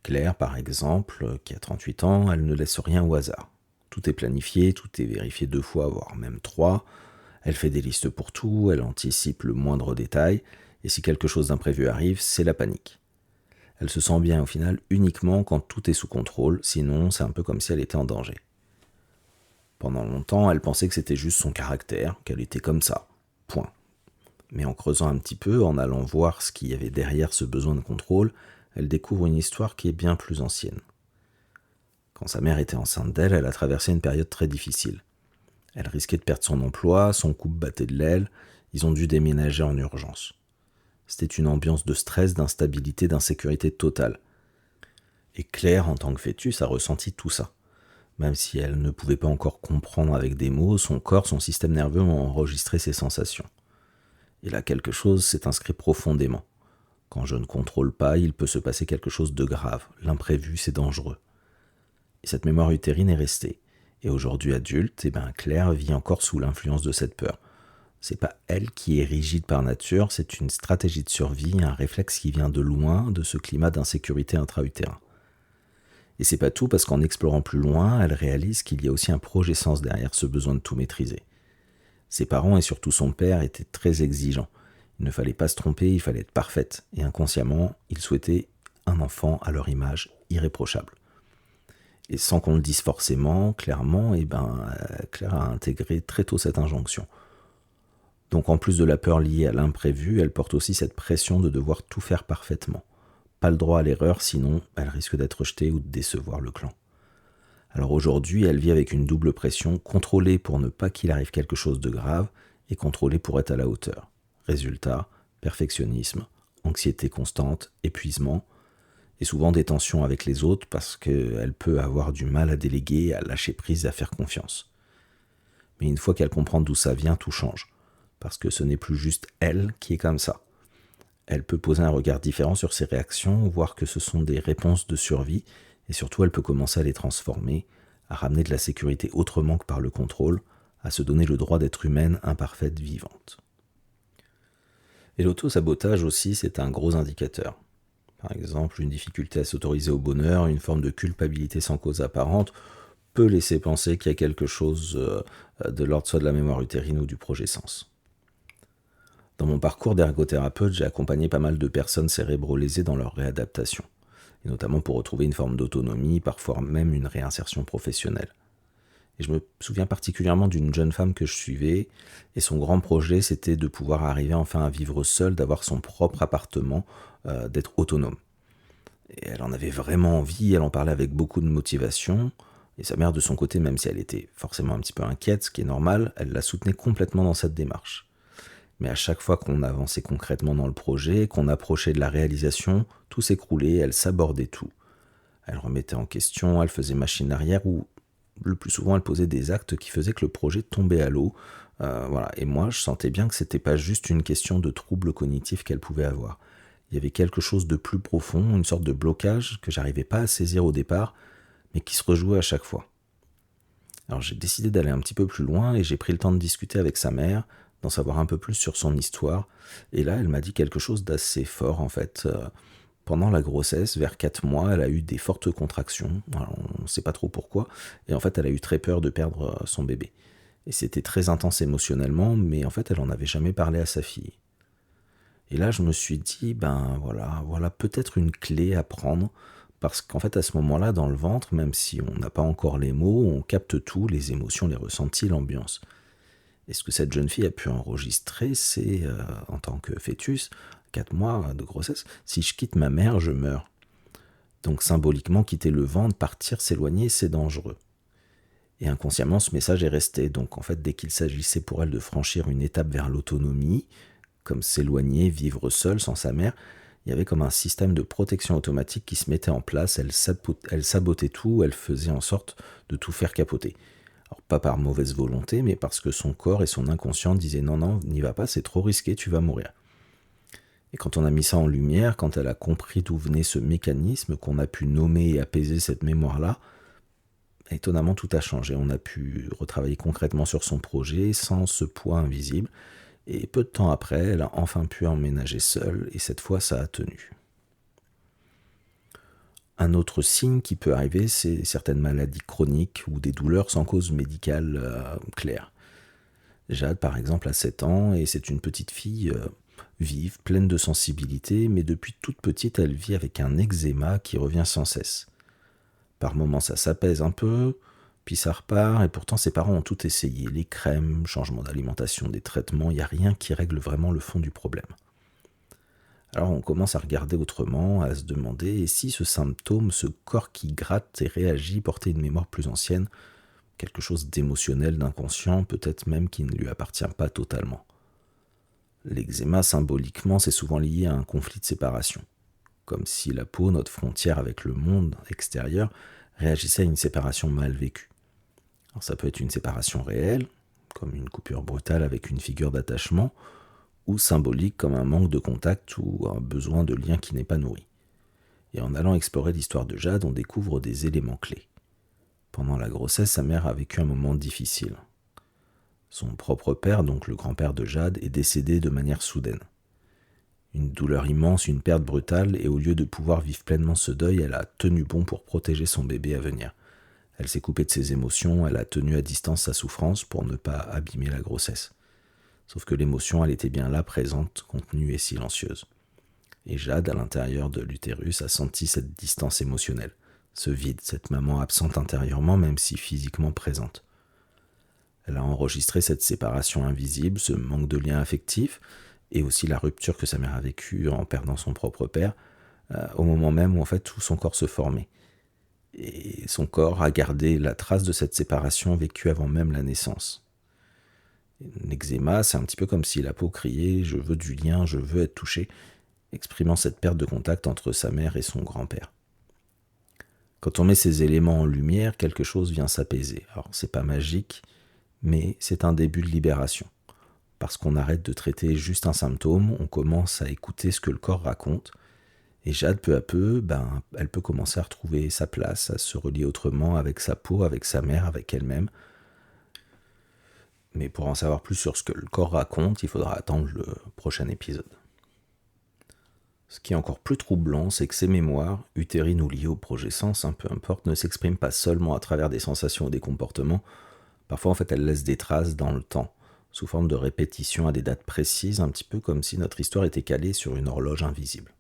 Speaker 1: Claire, par exemple, qui a 38 ans, elle ne laisse rien au hasard. Tout est planifié, tout est vérifié 2 fois, voire même 3. Elle fait des listes pour tout, elle anticipe le moindre détail, et si quelque chose d'imprévu arrive, c'est la panique. Elle se sent bien au final uniquement quand tout est sous contrôle, sinon c'est un peu comme si elle était en danger. Pendant longtemps, elle pensait que c'était juste son caractère, qu'elle était comme ça. Point. Mais en creusant un petit peu, en allant voir ce qu'il y avait derrière ce besoin de contrôle, elle découvre une histoire qui est bien plus ancienne. Quand sa mère était enceinte d'elle, elle a traversé une période très difficile. Elle risquait de perdre son emploi, son couple battait de l'aile, ils ont dû déménager en urgence. C'était une ambiance de stress, d'instabilité, d'insécurité totale. Et Claire, en tant que fœtus, a ressenti tout ça. Même si elle ne pouvait pas encore comprendre avec des mots, son corps, son système nerveux ont enregistré ces sensations. Et là, quelque chose s'est inscrit profondément. Quand je ne contrôle pas, il peut se passer quelque chose de grave. L'imprévu, c'est dangereux. Et cette mémoire utérine est restée. Et aujourd'hui adulte, Claire vit encore sous l'influence de cette peur. C'est pas elle qui est rigide par nature, c'est une stratégie de survie, un réflexe qui vient de loin de ce climat d'insécurité intra-utérin. Et c'est pas tout parce qu'en explorant plus loin, elle réalise qu'il y a aussi un projet sens derrière ce besoin de tout maîtriser. Ses parents et surtout son père étaient très exigeants. Il ne fallait pas se tromper, il fallait être parfaite. Et inconsciemment, ils souhaitaient un enfant à leur image, irréprochable. Et sans qu'on le dise forcément, clairement, Claire a intégré très tôt cette injonction. Donc en plus de la peur liée à l'imprévu, elle porte aussi cette pression de devoir tout faire parfaitement. Pas le droit à l'erreur, sinon elle risque d'être rejetée ou de décevoir le clan. Alors aujourd'hui, elle vit avec une double pression, contrôlée pour ne pas qu'il arrive quelque chose de grave et contrôlée pour être à la hauteur. Résultat, perfectionnisme, anxiété constante, épuisement, et souvent des tensions avec les autres parce qu'elle peut avoir du mal à déléguer, à lâcher prise, à faire confiance. Mais une fois qu'elle comprend d'où ça vient, tout change. Parce que ce n'est plus juste elle qui est comme ça. Elle peut poser un regard différent sur ses réactions, voir que ce sont des réponses de survie, et surtout elle peut commencer à les transformer, à ramener de la sécurité autrement que par le contrôle, à se donner le droit d'être humaine, imparfaite, vivante. Et l'auto-sabotage aussi, c'est un gros indicateur. Par exemple, une difficulté à s'autoriser au bonheur, une forme de culpabilité sans cause apparente, peut laisser penser qu'il y a quelque chose de l'ordre soit de la mémoire utérine ou du projet sens. Dans mon parcours d'ergothérapeute, j'ai accompagné pas mal de personnes cérébro-lésées dans leur réadaptation, et notamment pour retrouver une forme d'autonomie, parfois même une réinsertion professionnelle. Et je me souviens particulièrement d'une jeune femme que je suivais, et son grand projet, c'était de pouvoir arriver enfin à vivre seule, d'avoir son propre appartement, d'être autonome. Et elle en avait vraiment envie, elle en parlait avec beaucoup de motivation, et sa mère de son côté, même si elle était forcément un petit peu inquiète, ce qui est normal, elle la soutenait complètement dans cette démarche. Mais à chaque fois qu'on avançait concrètement dans le projet, qu'on approchait de la réalisation, tout s'écroulait, elle sabordait tout. Elle remettait en question, elle faisait machine arrière ou le plus souvent elle posait des actes qui faisaient que le projet tombait à l'eau. Voilà. Et moi je sentais bien que c'était pas juste une question de troubles cognitifs qu'elle pouvait avoir. Il y avait quelque chose de plus profond, une sorte de blocage que j'arrivais pas à saisir au départ, mais qui se rejouait à chaque fois. Alors j'ai décidé d'aller un petit peu plus loin et j'ai pris le temps de discuter avec sa mère, d'en savoir un peu plus sur son histoire. Et là, elle m'a dit quelque chose d'assez fort en fait. Pendant la grossesse, vers 4 mois, elle a eu des fortes contractions. Alors, on ne sait pas trop pourquoi. Et en fait, elle a eu très peur de perdre son bébé. Et c'était très intense émotionnellement, mais en fait, elle n'en avait jamais parlé à sa fille. Et là, je me suis dit, voilà peut-être une clé à prendre. Parce qu'en fait, à ce moment-là, dans le ventre, même si on n'a pas encore les mots, on capte tout, les émotions, les ressentis, l'ambiance. Et ce que cette jeune fille a pu enregistrer, c'est, en tant que fœtus, 4 mois de grossesse, si je quitte ma mère, je meurs. Donc symboliquement, quitter le ventre, partir, s'éloigner, c'est dangereux. Et inconsciemment, ce message est resté. Donc en fait, dès qu'il s'agissait pour elle de franchir une étape vers l'autonomie, comme s'éloigner, vivre seule, sans sa mère, il y avait comme un système de protection automatique qui se mettait en place, elle sabotait tout, elle faisait en sorte de tout faire capoter. Alors pas par mauvaise volonté, mais parce que son corps et son inconscient disaient non, n'y va pas, c'est trop risqué, tu vas mourir. Et quand on a mis ça en lumière, quand elle a compris d'où venait ce mécanisme, qu'on a pu nommer et apaiser cette mémoire-là, étonnamment tout a changé. On a pu retravailler concrètement sur son projet sans ce poids invisible. Et peu de temps après, elle a enfin pu emménager seule, et cette fois ça a tenu. Un autre signe qui peut arriver, c'est certaines maladies chroniques ou des douleurs sans cause médicale claire. Jade, par exemple, a 7 ans, et c'est une petite fille vive, pleine de sensibilité, mais depuis toute petite, elle vit avec un eczéma qui revient sans cesse. Par moments, ça s'apaise un peu, puis ça repart, et pourtant ses parents ont tout essayé, les crèmes, changement d'alimentation, des traitements, il n'y a rien qui règle vraiment le fond du problème. Alors on commence à regarder autrement, à se demander, et si ce symptôme, ce corps qui gratte et réagit, portait une mémoire plus ancienne, quelque chose d'émotionnel, d'inconscient, peut-être même qui ne lui appartient pas totalement. L'eczéma, symboliquement, c'est souvent lié à un conflit de séparation, comme si la peau, notre frontière avec le monde extérieur, réagissait à une séparation mal vécue. Alors ça peut être une séparation réelle, comme une coupure brutale avec une figure d'attachement, ou symbolique comme un manque de contact ou un besoin de lien qui n'est pas nourri. Et en allant explorer l'histoire de Jade, on découvre des éléments clés. Pendant la grossesse, sa mère a vécu un moment difficile. Son propre père, donc le grand-père de Jade, est décédé de manière soudaine. Une douleur immense, une perte brutale, et au lieu de pouvoir vivre pleinement ce deuil, elle a tenu bon pour protéger son bébé à venir. Elle s'est coupée de ses émotions, elle a tenu à distance sa souffrance pour ne pas abîmer la grossesse. Sauf que l'émotion, elle était bien là, présente, contenue et silencieuse. Et Jade, à l'intérieur de l'utérus, a senti cette distance émotionnelle, ce vide, cette maman absente intérieurement, même si physiquement présente. Elle a enregistré cette séparation invisible, ce manque de lien affectif, et aussi la rupture que sa mère a vécue en perdant son propre père, au moment même où en fait tout son corps se formait. Et son corps a gardé la trace de cette séparation vécue avant même la naissance. L'eczéma, c'est un petit peu comme si la peau criait « je veux du lien, je veux être touché », exprimant cette perte de contact entre sa mère et son grand-père. Quand on met ces éléments en lumière, quelque chose vient s'apaiser. Alors c'est pas magique, mais c'est un début de libération. Parce qu'on arrête de traiter juste un symptôme, on commence à écouter ce que le corps raconte. Et Jade, peu à peu, elle peut commencer à retrouver sa place, à se relier autrement avec sa peau, avec sa mère, avec elle-même. Mais pour en savoir plus sur ce que le corps raconte, il faudra attendre le prochain épisode. Ce qui est encore plus troublant, c'est que ces mémoires, utérines ou liées au projet sens, peu importe, ne s'expriment pas seulement à travers des sensations ou des comportements. Parfois, en fait, elles laissent des traces dans le temps, sous forme de répétition à des dates précises, un petit peu comme si notre histoire était calée sur une horloge invisible.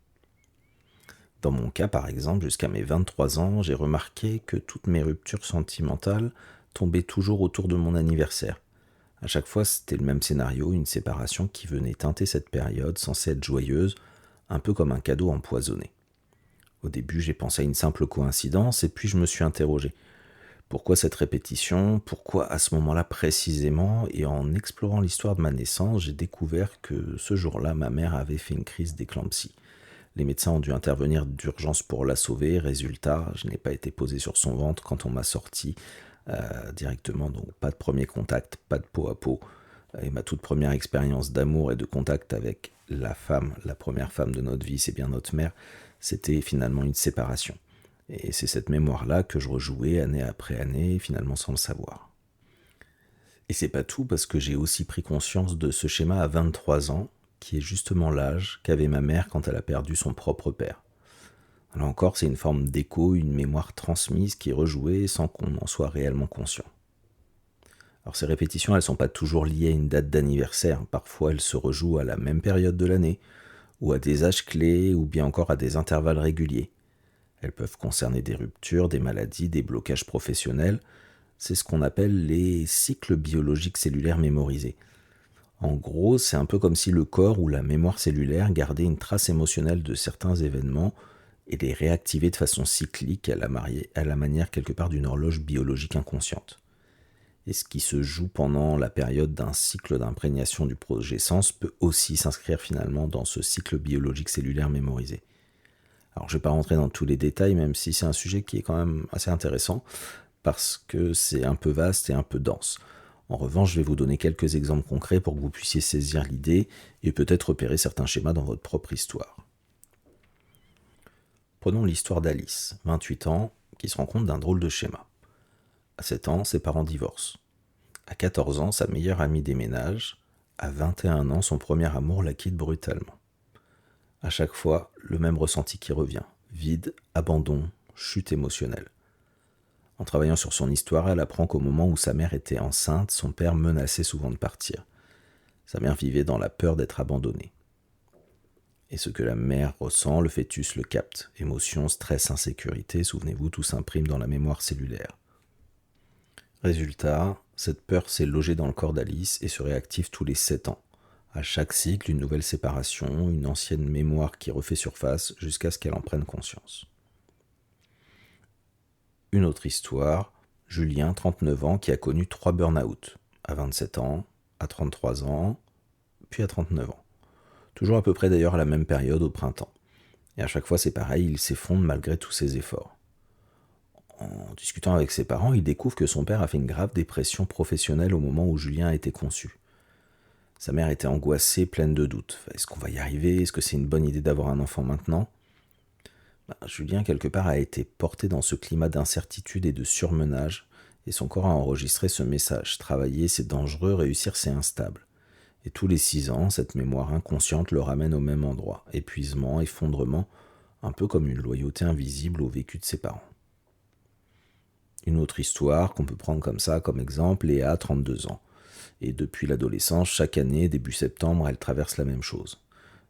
Speaker 1: Dans mon cas, par exemple, jusqu'à mes 23 ans, j'ai remarqué que toutes mes ruptures sentimentales tombaient toujours autour de mon anniversaire. À chaque fois, c'était le même scénario, une séparation qui venait teinter cette période, censée être joyeuse, un peu comme un cadeau empoisonné. Au début, j'ai pensé à une simple coïncidence, et puis je me suis interrogé. Pourquoi cette répétition? Pourquoi à ce moment-là précisément? Et en explorant l'histoire de ma naissance, j'ai découvert que ce jour-là, ma mère avait fait une crise d'éclampsie. Les médecins ont dû intervenir d'urgence pour la sauver. Résultat, je n'ai pas été posé sur son ventre quand on m'a sorti directement. Donc pas de premier contact, pas de peau à peau. Et ma toute première expérience d'amour et de contact avec la femme, la première femme de notre vie, c'est bien notre mère, c'était finalement une séparation. Et c'est cette mémoire-là que je rejouais année après année, finalement sans le savoir. Et c'est pas tout, parce que j'ai aussi pris conscience de ce schéma à 23 ans, qui est justement l'âge qu'avait ma mère quand elle a perdu son propre père. Là encore, c'est une forme d'écho, une mémoire transmise qui est rejouée sans qu'on en soit réellement conscient. Alors ces répétitions, elles ne sont pas toujours liées à une date d'anniversaire. Parfois, elles se rejouent à la même période de l'année, ou à des âges clés, ou bien encore à des intervalles réguliers. Elles peuvent concerner des ruptures, des maladies, des blocages professionnels. C'est ce qu'on appelle les cycles biologiques cellulaires mémorisés. En gros, c'est un peu comme si le corps ou la mémoire cellulaire gardait une trace émotionnelle de certains événements et les réactivait de façon cyclique à la manière quelque part d'une horloge biologique inconsciente. Et ce qui se joue pendant la période d'un cycle d'imprégnation du projet sens peut aussi s'inscrire finalement dans ce cycle biologique cellulaire mémorisé. Alors je ne vais pas rentrer dans tous les détails, même si c'est un sujet qui est quand même assez intéressant, parce que c'est un peu vaste et un peu dense. En revanche, je vais vous donner quelques exemples concrets pour que vous puissiez saisir l'idée et peut-être repérer certains schémas dans votre propre histoire. Prenons l'histoire d'Alice, 28 ans, qui se rend compte d'un drôle de schéma. À 7 ans, ses parents divorcent. À 14 ans, sa meilleure amie déménage. À 21 ans, son premier amour la quitte brutalement. À chaque fois, le même ressenti qui revient. Vide, abandon, chute émotionnelle. En travaillant sur son histoire, elle apprend qu'au moment où sa mère était enceinte, son père menaçait souvent de partir. Sa mère vivait dans la peur d'être abandonnée. Et ce que la mère ressent, le fœtus le capte. Émotion, stress, insécurité, souvenez-vous, tout s'imprime dans la mémoire cellulaire. Résultat, cette peur s'est logée dans le corps d'Alice et se réactive tous les 7 ans. À chaque cycle, une nouvelle séparation, une ancienne mémoire qui refait surface jusqu'à ce qu'elle en prenne conscience. Une autre histoire, Julien, 39 ans, qui a connu 3 burn-out, à 27 ans, à 33 ans, puis à 39 ans. Toujours à peu près d'ailleurs à la même période au printemps. Et à chaque fois c'est pareil, il s'effondre malgré tous ses efforts. En discutant avec ses parents, il découvre que son père a fait une grave dépression professionnelle au moment où Julien a été conçu. Sa mère était angoissée, pleine de doutes. Est-ce qu'on va y arriver? Est-ce que c'est une bonne idée d'avoir un enfant maintenant? Julien, quelque part, a été porté dans ce climat d'incertitude et de surmenage, et son corps a enregistré ce message. Travailler, c'est dangereux, réussir, c'est instable. Et tous les 6 ans, cette mémoire inconsciente le ramène au même endroit. Épuisement, effondrement, un peu comme une loyauté invisible au vécu de ses parents. Une autre histoire qu'on peut prendre comme ça, comme exemple, Léa, 32 ans. Et depuis l'adolescence, chaque année, début septembre, elle traverse la même chose.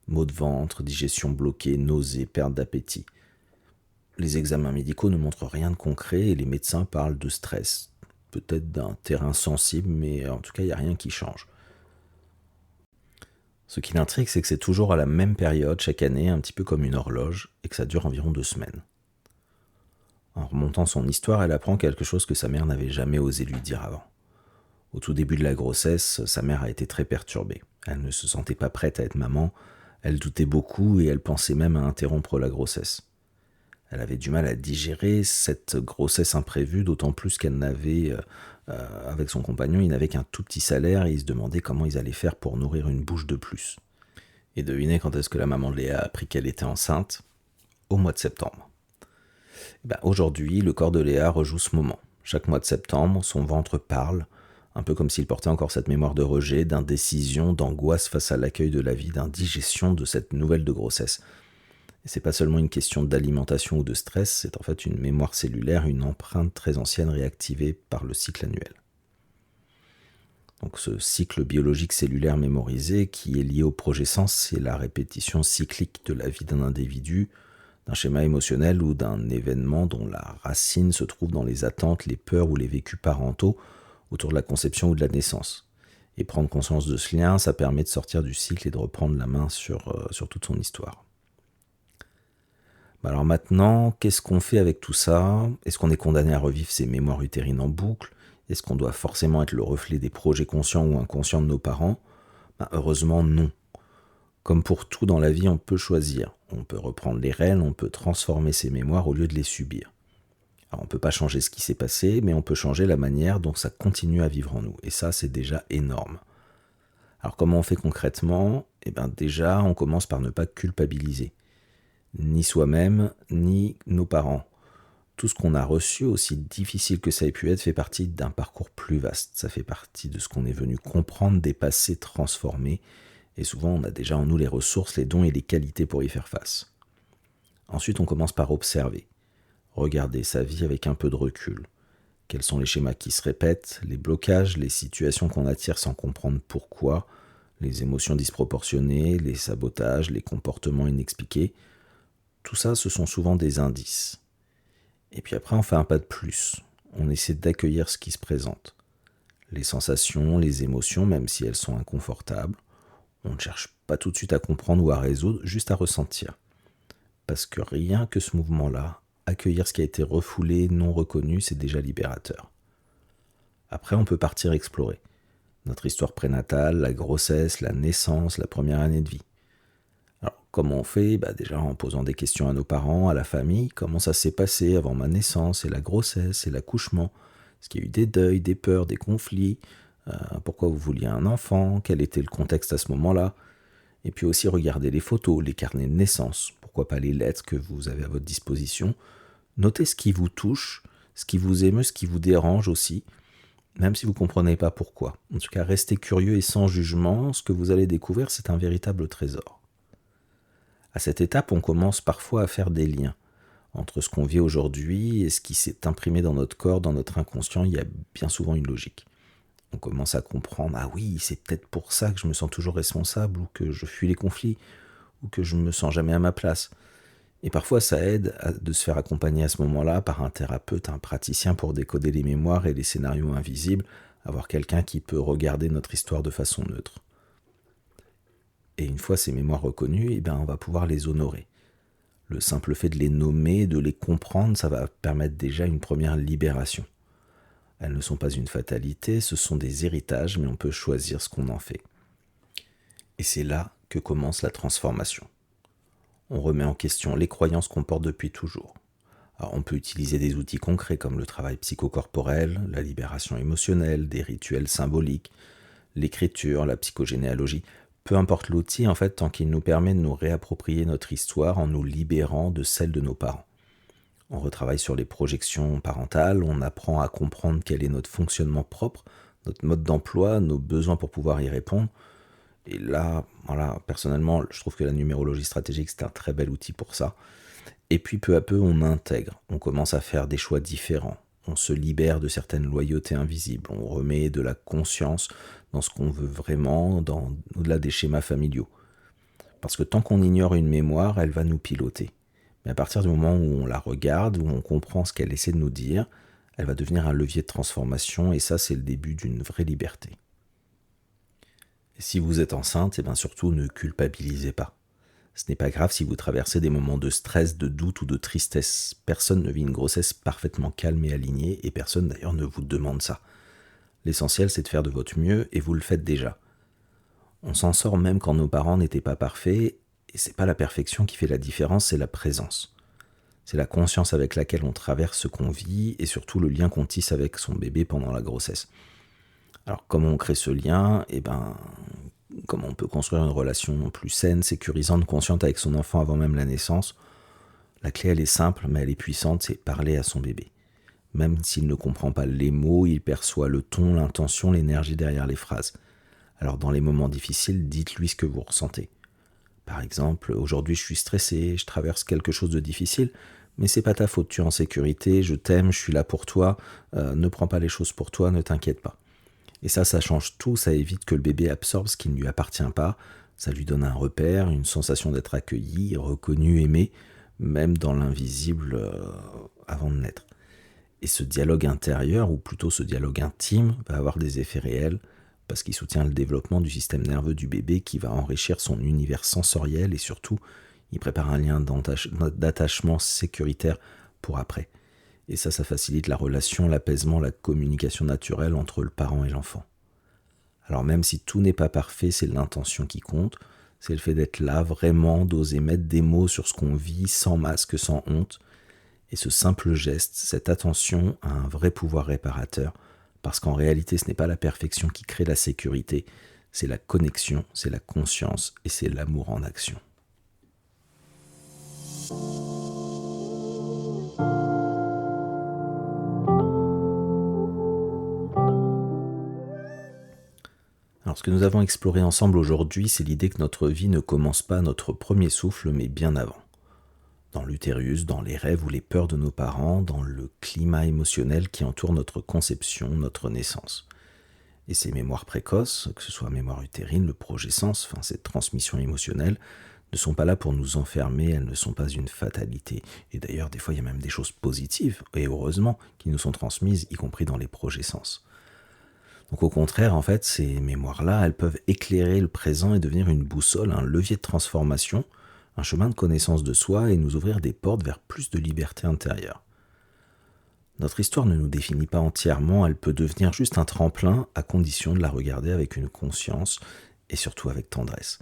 Speaker 1: Maux de ventre, digestion bloquée, nausées, perte d'appétit. Les examens médicaux ne montrent rien de concret et les médecins parlent de stress. Peut-être d'un terrain sensible, mais en tout cas, il n'y a rien qui change. Ce qui l'intrigue, c'est que c'est toujours à la même période chaque année, un petit peu comme une horloge, et que ça dure environ 2 semaines. En remontant son histoire, elle apprend quelque chose que sa mère n'avait jamais osé lui dire avant. Au tout début de la grossesse, sa mère a été très perturbée. Elle ne se sentait pas prête à être maman, elle doutait beaucoup et elle pensait même à interrompre la grossesse. Elle avait du mal à digérer cette grossesse imprévue, d'autant plus qu'elle n'avait, avec son compagnon, il n'avait qu'un tout petit salaire et il se demandait comment ils allaient faire pour nourrir une bouche de plus. Et devinez quand est-ce que la maman de Léa a appris qu'elle était enceinte? Au mois de septembre. Aujourd'hui, le corps de Léa rejoue ce moment. Chaque mois de septembre, son ventre parle, un peu comme s'il portait encore cette mémoire de rejet, d'indécision, d'angoisse face à l'accueil de la vie, d'indigestion de cette nouvelle de grossesse. Et c'est pas seulement une question d'alimentation ou de stress, c'est en fait une mémoire cellulaire, une empreinte très ancienne réactivée par le cycle annuel. Donc ce cycle biologique cellulaire mémorisé qui est lié au progescence, c'est la répétition cyclique de la vie d'un individu, d'un schéma émotionnel ou d'un événement dont la racine se trouve dans les attentes, les peurs ou les vécus parentaux autour de la conception ou de la naissance. Et prendre conscience de ce lien, ça permet de sortir du cycle et de reprendre la main sur toute son histoire. Alors maintenant, qu'est-ce qu'on fait avec tout ça? Est-ce qu'on est condamné à revivre ces mémoires utérines en boucle? Est-ce qu'on doit forcément être le reflet des projets conscients ou inconscients de nos parents? Heureusement, non. Comme pour tout dans la vie, on peut choisir. On peut reprendre les rênes, on peut transformer ces mémoires au lieu de les subir. Alors on ne peut pas changer ce qui s'est passé, mais on peut changer la manière dont ça continue à vivre en nous. Et ça, c'est déjà énorme. Alors comment on fait concrètement? Déjà, on commence par ne pas culpabiliser. Ni soi-même, ni nos parents. Tout ce qu'on a reçu, aussi difficile que ça ait pu être, fait partie d'un parcours plus vaste. Ça fait partie de ce qu'on est venu comprendre, dépasser, transformer. Et souvent, on a déjà en nous les ressources, les dons et les qualités pour y faire face. Ensuite, on commence par observer. Regarder sa vie avec un peu de recul. Quels sont les schémas qui se répètent, les blocages, les situations qu'on attire sans comprendre pourquoi, les émotions disproportionnées, les sabotages, les comportements inexpliqués. Tout ça, ce sont souvent des indices. Et puis après, on fait un pas de plus. On essaie d'accueillir ce qui se présente. Les sensations, les émotions, même si elles sont inconfortables, on ne cherche pas tout de suite à comprendre ou à résoudre, juste à ressentir. Parce que rien que ce mouvement-là, accueillir ce qui a été refoulé, non reconnu, c'est déjà libérateur. Après, on peut partir explorer. Notre histoire prénatale, la grossesse, la naissance, la première année de vie. Alors, comment on fait? Déjà en posant des questions à nos parents, à la famille, comment ça s'est passé avant ma naissance et la grossesse et l'accouchement? Est-ce qu'il y a eu des deuils, des peurs, des conflits? Pourquoi vous vouliez un enfant? Quel était le contexte à ce moment-là? Et puis aussi regarder les photos, les carnets de naissance, pourquoi pas les lettres que vous avez à votre disposition. Notez ce qui vous touche, ce qui vous émeut, ce qui vous dérange aussi, même si vous ne comprenez pas pourquoi. En tout cas, restez curieux et sans jugement, ce que vous allez découvrir, c'est un véritable trésor. À cette étape, on commence parfois à faire des liens entre ce qu'on vit aujourd'hui et ce qui s'est imprimé dans notre corps, dans notre inconscient. Il y a bien souvent une logique. On commence à comprendre, ah oui, c'est peut-être pour ça que je me sens toujours responsable, ou que je fuis les conflits, ou que je ne me sens jamais à ma place. Et parfois, ça aide de se faire accompagner à ce moment-là par un thérapeute, un praticien pour décoder les mémoires et les scénarios invisibles, avoir quelqu'un qui peut regarder notre histoire de façon neutre. Et une fois ces mémoires reconnues, on va pouvoir les honorer. Le simple fait de les nommer, de les comprendre, ça va permettre déjà une première libération. Elles ne sont pas une fatalité, ce sont des héritages, mais on peut choisir ce qu'on en fait. Et c'est là que commence la transformation. On remet en question les croyances qu'on porte depuis toujours. Alors on peut utiliser des outils concrets comme le travail psychocorporel, la libération émotionnelle, des rituels symboliques, l'écriture, la psychogénéalogie, peu importe l'outil en fait, tant qu'il nous permet de nous réapproprier notre histoire en nous libérant de celle de nos parents. On retravaille sur les projections parentales, on apprend à comprendre quel est notre fonctionnement propre, notre mode d'emploi, nos besoins pour pouvoir y répondre. Et là, voilà, personnellement, je trouve que la numérologie stratégique, c'est un très bel outil pour ça. Et puis peu à peu, on intègre, on commence à faire des choix différents. On se libère de certaines loyautés invisibles, on remet de la conscience dans ce qu'on veut vraiment, au-delà des schémas familiaux. Parce que tant qu'on ignore une mémoire, elle va nous piloter. Mais à partir du moment où on la regarde, où on comprend ce qu'elle essaie de nous dire, elle va devenir un levier de transformation et ça, c'est le début d'une vraie liberté. Et si vous êtes enceinte, eh bien surtout ne culpabilisez pas. Ce n'est pas grave si vous traversez des moments de stress, de doute ou de tristesse. Personne ne vit une grossesse parfaitement calme et alignée et personne d'ailleurs ne vous demande ça. L'essentiel, c'est de faire de votre mieux et vous le faites déjà. On s'en sort même quand nos parents n'étaient pas parfaits et c'est pas la perfection qui fait la différence, c'est la présence. C'est la conscience avec laquelle on traverse ce qu'on vit et surtout le lien qu'on tisse avec son bébé pendant la grossesse. Alors comment on crée ce lien? Comment on peut construire une relation plus saine, sécurisante, consciente avec son enfant avant même la naissance? La clé, elle est simple, mais elle est puissante, c'est parler à son bébé. Même s'il ne comprend pas les mots, il perçoit le ton, l'intention, l'énergie derrière les phrases. Alors dans les moments difficiles, dites-lui ce que vous ressentez. Par exemple, aujourd'hui je suis stressé, je traverse quelque chose de difficile, mais c'est pas ta faute, tu es en sécurité, je t'aime, je suis là pour toi, ne prends pas les choses pour toi, ne t'inquiète pas. Et ça change tout, ça évite que le bébé absorbe ce qui ne lui appartient pas, ça lui donne un repère, une sensation d'être accueilli, reconnu, aimé, même dans l'invisible avant de naître. Et ce dialogue intérieur, ou plutôt ce dialogue intime, va avoir des effets réels, parce qu'il soutient le développement du système nerveux du bébé qui va enrichir son univers sensoriel et surtout, il prépare un lien d'attachement sécuritaire pour après. Et ça facilite la relation, l'apaisement, la communication naturelle entre le parent et l'enfant. Alors même si tout n'est pas parfait, c'est l'intention qui compte, c'est le fait d'être là, vraiment, d'oser mettre des mots sur ce qu'on vit, sans masque, sans honte. Et ce simple geste, cette attention a un vrai pouvoir réparateur, parce qu'en réalité ce n'est pas la perfection qui crée la sécurité, c'est la connexion, c'est la conscience et c'est l'amour en action. Alors ce que nous avons exploré ensemble aujourd'hui, c'est l'idée que notre vie ne commence pas à notre premier souffle, mais bien avant. Dans l'utérus, dans les rêves ou les peurs de nos parents, dans le climat émotionnel qui entoure notre conception, notre naissance. Et ces mémoires précoces, que ce soit mémoire utérine, le projet-sens, cette transmission émotionnelle, ne sont pas là pour nous enfermer, elles ne sont pas une fatalité. Et d'ailleurs, des fois, il y a même des choses positives, et heureusement, qui nous sont transmises, y compris dans les projets-sens. Donc au contraire, en fait, ces mémoires-là, elles peuvent éclairer le présent et devenir une boussole, un levier de transformation, un chemin de connaissance de soi et nous ouvrir des portes vers plus de liberté intérieure. Notre histoire ne nous définit pas entièrement, elle peut devenir juste un tremplin à condition de la regarder avec une conscience et surtout avec tendresse.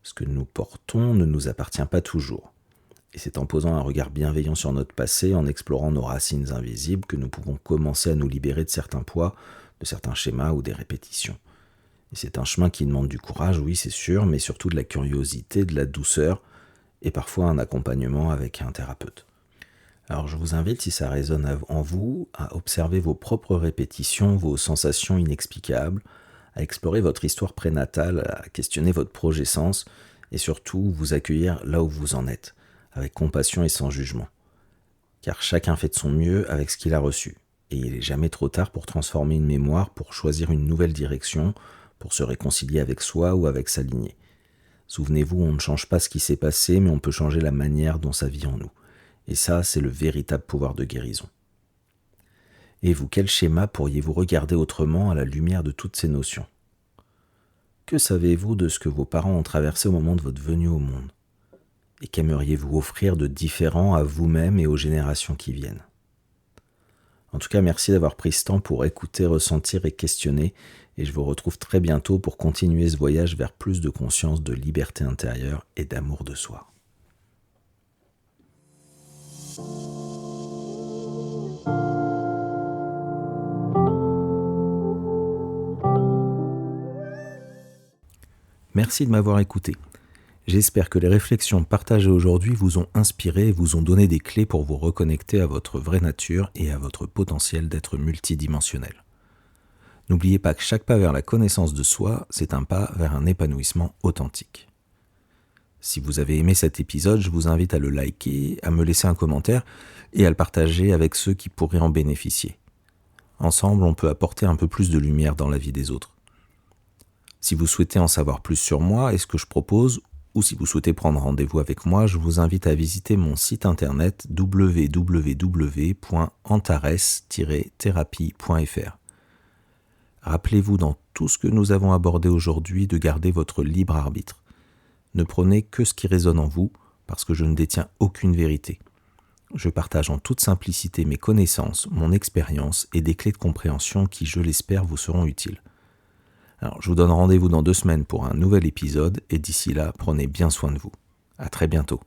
Speaker 1: Ce que nous portons ne nous appartient pas toujours. Et c'est en posant un regard bienveillant sur notre passé, en explorant nos racines invisibles, que nous pouvons commencer à nous libérer de certains poids, de certains schémas ou des répétitions. Et c'est un chemin qui demande du courage, oui c'est sûr, mais surtout de la curiosité, de la douceur et parfois un accompagnement avec un thérapeute. Alors je vous invite, si ça résonne en vous, à observer vos propres répétitions, vos sensations inexplicables, à explorer votre histoire prénatale, à questionner votre projet-sens et surtout vous accueillir là où vous en êtes, avec compassion et sans jugement. Car chacun fait de son mieux avec ce qu'il a reçu. Et il n'est jamais trop tard pour transformer une mémoire, pour choisir une nouvelle direction, pour se réconcilier avec soi ou avec sa lignée. Souvenez-vous, on ne change pas ce qui s'est passé, mais on peut changer la manière dont ça vit en nous. Et ça, c'est le véritable pouvoir de guérison. Et vous, quel schéma pourriez-vous regarder autrement à la lumière de toutes ces notions? Que savez-vous de ce que vos parents ont traversé au moment de votre venue au monde? Et qu'aimeriez-vous offrir de différent à vous-même et aux générations qui viennent? En tout cas, merci d'avoir pris ce temps pour écouter, ressentir et questionner, et je vous retrouve très bientôt pour continuer ce voyage vers plus de conscience, de liberté intérieure et d'amour de soi. Merci de m'avoir écouté. J'espère que les réflexions partagées aujourd'hui vous ont inspiré et vous ont donné des clés pour vous reconnecter à votre vraie nature et à votre potentiel d'être multidimensionnel. N'oubliez pas que chaque pas vers la connaissance de soi, c'est un pas vers un épanouissement authentique. Si vous avez aimé cet épisode, je vous invite à le liker, à me laisser un commentaire et à le partager avec ceux qui pourraient en bénéficier. Ensemble, on peut apporter un peu plus de lumière dans la vie des autres. Si vous souhaitez en savoir plus sur moi et ce que je propose, ou si vous souhaitez prendre rendez-vous avec moi, je vous invite à visiter mon site internet www.antares-thérapie.fr. Rappelez-vous dans tout ce que nous avons abordé aujourd'hui de garder votre libre arbitre. Ne prenez que ce qui résonne en vous, parce que je ne détiens aucune vérité. Je partage en toute simplicité mes connaissances, mon expérience et des clés de compréhension qui, je l'espère, vous seront utiles. Alors, je vous donne rendez-vous dans 2 semaines pour un nouvel épisode et d'ici là, prenez bien soin de vous. À très bientôt.